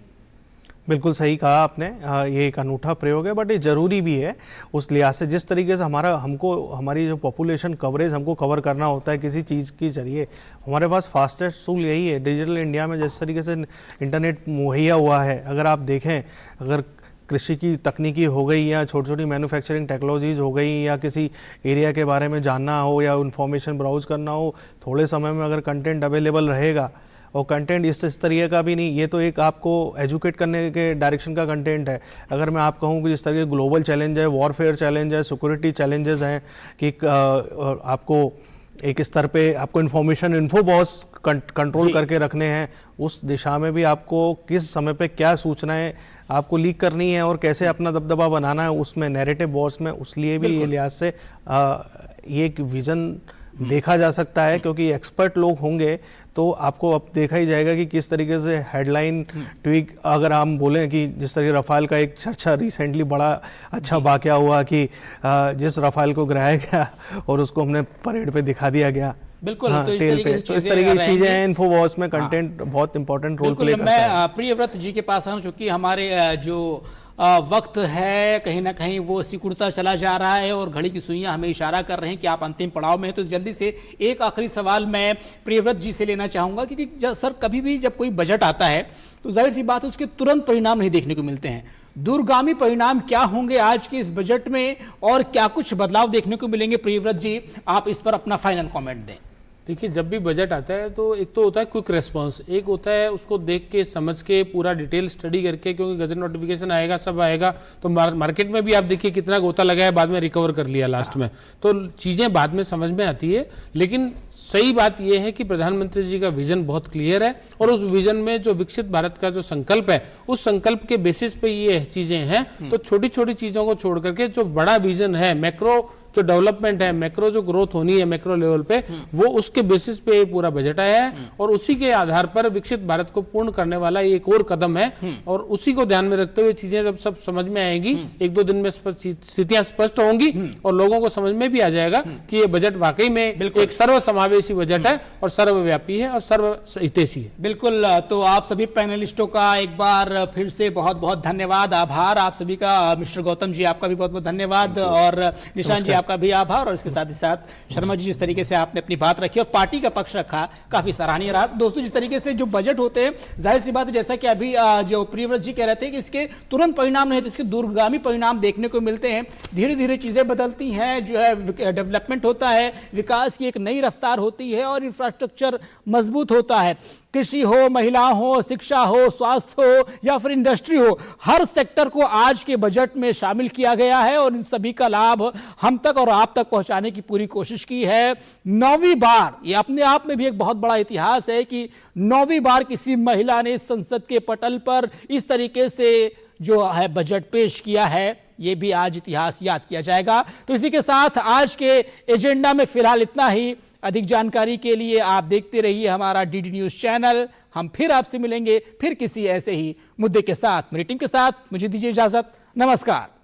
बिल्कुल सही कहा आपने, ये एक अनूठा प्रयोग है, बट ये ज़रूरी भी है उस लिहाज से जिस तरीके से हमारी जो पॉपुलेशन कवरेज हमको कवर करना होता है किसी चीज़ के जरिए। हमारे पास फास्टेस्ट टूल यही है। डिजिटल इंडिया में जिस तरीके से इंटरनेट मुहैया हुआ है, अगर आप देखें, अगर कृषि की तकनीकी हो गई या छोटी छोटी मैन्युफैक्चरिंग टेक्नोलॉजीज़ हो गई या किसी एरिया के बारे में जानना हो या इन्फॉर्मेशन ब्राउज करना हो, थोड़े समय में अगर कंटेंट अवेलेबल रहेगा, और कंटेंट इस तरीके का भी नहीं, ये तो एक आपको एजुकेट करने के डायरेक्शन का कंटेंट है। अगर मैं आप कहूँ कि जिस तरह के ग्लोबल चैलेंज है, वॉरफेयर चैलेंज है, सिक्योरिटी चैलेंजेस हैं, कि आपको एक स्तर पे आपको इन्फॉर्मेशन इन्फोबॉस कंट्रोल करके रखने हैं, उस दिशा में भी आपको किस समय पे क्या सूचनाएं आपको लीक करनी है और कैसे अपना दबदबा बनाना है उसमें नैरेटिव वॉर्स में, उस लिए भी ये लिहाज से ये एक विजन देखा जा सकता है, क्योंकि एक्सपर्ट लोग होंगे तो आपको अब देखा ही जाएगा कि किस तरीके से हेडलाइन ट्वीक, अगर हम बोलें कि जिस तरीके रफाल का एक चर्चा रिसेंटली बड़ा अच्छा वाकया हुआ कि जिस रफाल को गिराया गया और उसको हमने परेड पे दिखा दिया गया। बिल्कुल, हाँ, तो इस टेल तरीके पे। से तो इस तरीके की चीजें हैं, इन्फोवॉस में कंटेंट बहुत इंपॉर्टेंट रोल प्ले करता है। मैं प्रियव्रत जी के पास आऊं, चूंकि हमारे जो वक्त है कहीं ना कहीं वो सिकुड़ता चला जा रहा है और घड़ी की सुइयां हमें इशारा कर रहे हैं कि आप अंतिम पड़ाव में हैं। तो जल्दी से एक आखिरी सवाल मैं प्रियव्रत जी से लेना चाहूंगा, क्योंकि सर कभी भी जब कोई बजट आता है तो जाहिर सी बात है उसके तुरंत परिणाम नहीं देखने को मिलते हैं। दूरगामी परिणाम क्या होंगे आज के इस बजट में और क्या कुछ बदलाव देखने को मिलेंगे? प्रियव्रत जी, आप इस पर अपना फाइनल कमेंट दें। देखिए, जब भी बजट आता है तो एक तो होता है क्विक रेस्पॉन्स, एक होता है उसको देख के समझ के पूरा डिटेल स्टडी करके, क्योंकि गजट नोटिफिकेशन आएगा, सब आएगा तो मार्केट में भी आप देखिए कितना गोता लगा है, बाद में रिकवर कर लिया लास्ट में, तो चीज़ें बाद में समझ में आती है। लेकिन सही बात यह है कि प्रधानमंत्री जी का विजन बहुत क्लियर है और उस विजन में जो विकसित भारत का जो संकल्प है, उस संकल्प के बेसिस पे ये चीजें हैं। तो छोटी छोटी चीजों को छोड़ करके जो बड़ा विजन है, मैक्रो जो डेवलपमेंट है, मैक्रो जो ग्रोथ होनी है मैक्रो लेवल पे, वो उसके बेसिस पे पूरा बजट आया है और उसी के आधार पर विकसित भारत को पूर्ण करने वाला ये एक और कदम है। और उसी को ध्यान में रखते हुए चीजें जब सब समझ में आएंगी, एक दो दिन में स्थितियां स्पष्ट होंगी और लोगों को समझ में भी आ जाएगा कि ये बजट वाकई में एक सर्व समावेशी बजट है और सर्वव्यापी है और सर्वहितैषी है। बिल्कुल, तो आप सभी पैनलिस्टों का एक बार फिर से बहुत बहुत धन्यवाद, आभार आप सभी का। मिस्टर गौतम जी, आपका भी बहुत बहुत धन्यवाद और निशांत जी, आपका भी आभार। और इसके साथ ही साथ शर्मा जी, जिस तरीके से आपने अपनी बात रखी और पार्टी का पक्ष रखा, काफी सराहनीय रहा। दोस्तों, जिस तरीके से जो बजट होते हैं, जाहिर सी बात है, जैसा कि अभी जो प्रियव्रत जी कह रहे थे कि इसके तुरंत परिणाम नहीं तो इसके दूरगामी परिणाम देखने को मिलते हैं। धीरे धीरे चीजें बदलती हैं, जो है डेवलपमेंट होता है, विकास की एक नई रफ्तार होती है और इंफ्रास्ट्रक्चर मजबूत होता है। कृषि हो, महिला हो, शिक्षा हो, स्वास्थ्य हो या फिर इंडस्ट्री हो, हर सेक्टर को आज के बजट में शामिल किया गया है और इन सभी का लाभ हम तक और आप तक पहुंचाने की पूरी कोशिश की है। 9वीं बार, ये अपने आप में भी एक बहुत बड़ा इतिहास है कि 9वीं बार किसी महिला ने संसद के पटल पर इस तरीके से जो है बजट पेश किया है, ये भी आज इतिहास याद किया जाएगा। तो इसी के साथ आज के एजेंडा में फिलहाल इतना ही। अधिक जानकारी के लिए आप देखते रहिए हमारा डीडी न्यूज चैनल। हम फिर आपसे मिलेंगे फिर किसी ऐसे ही मुद्दे के साथ। मेरी टीम के साथ मुझे दीजिए इजाजत। नमस्कार।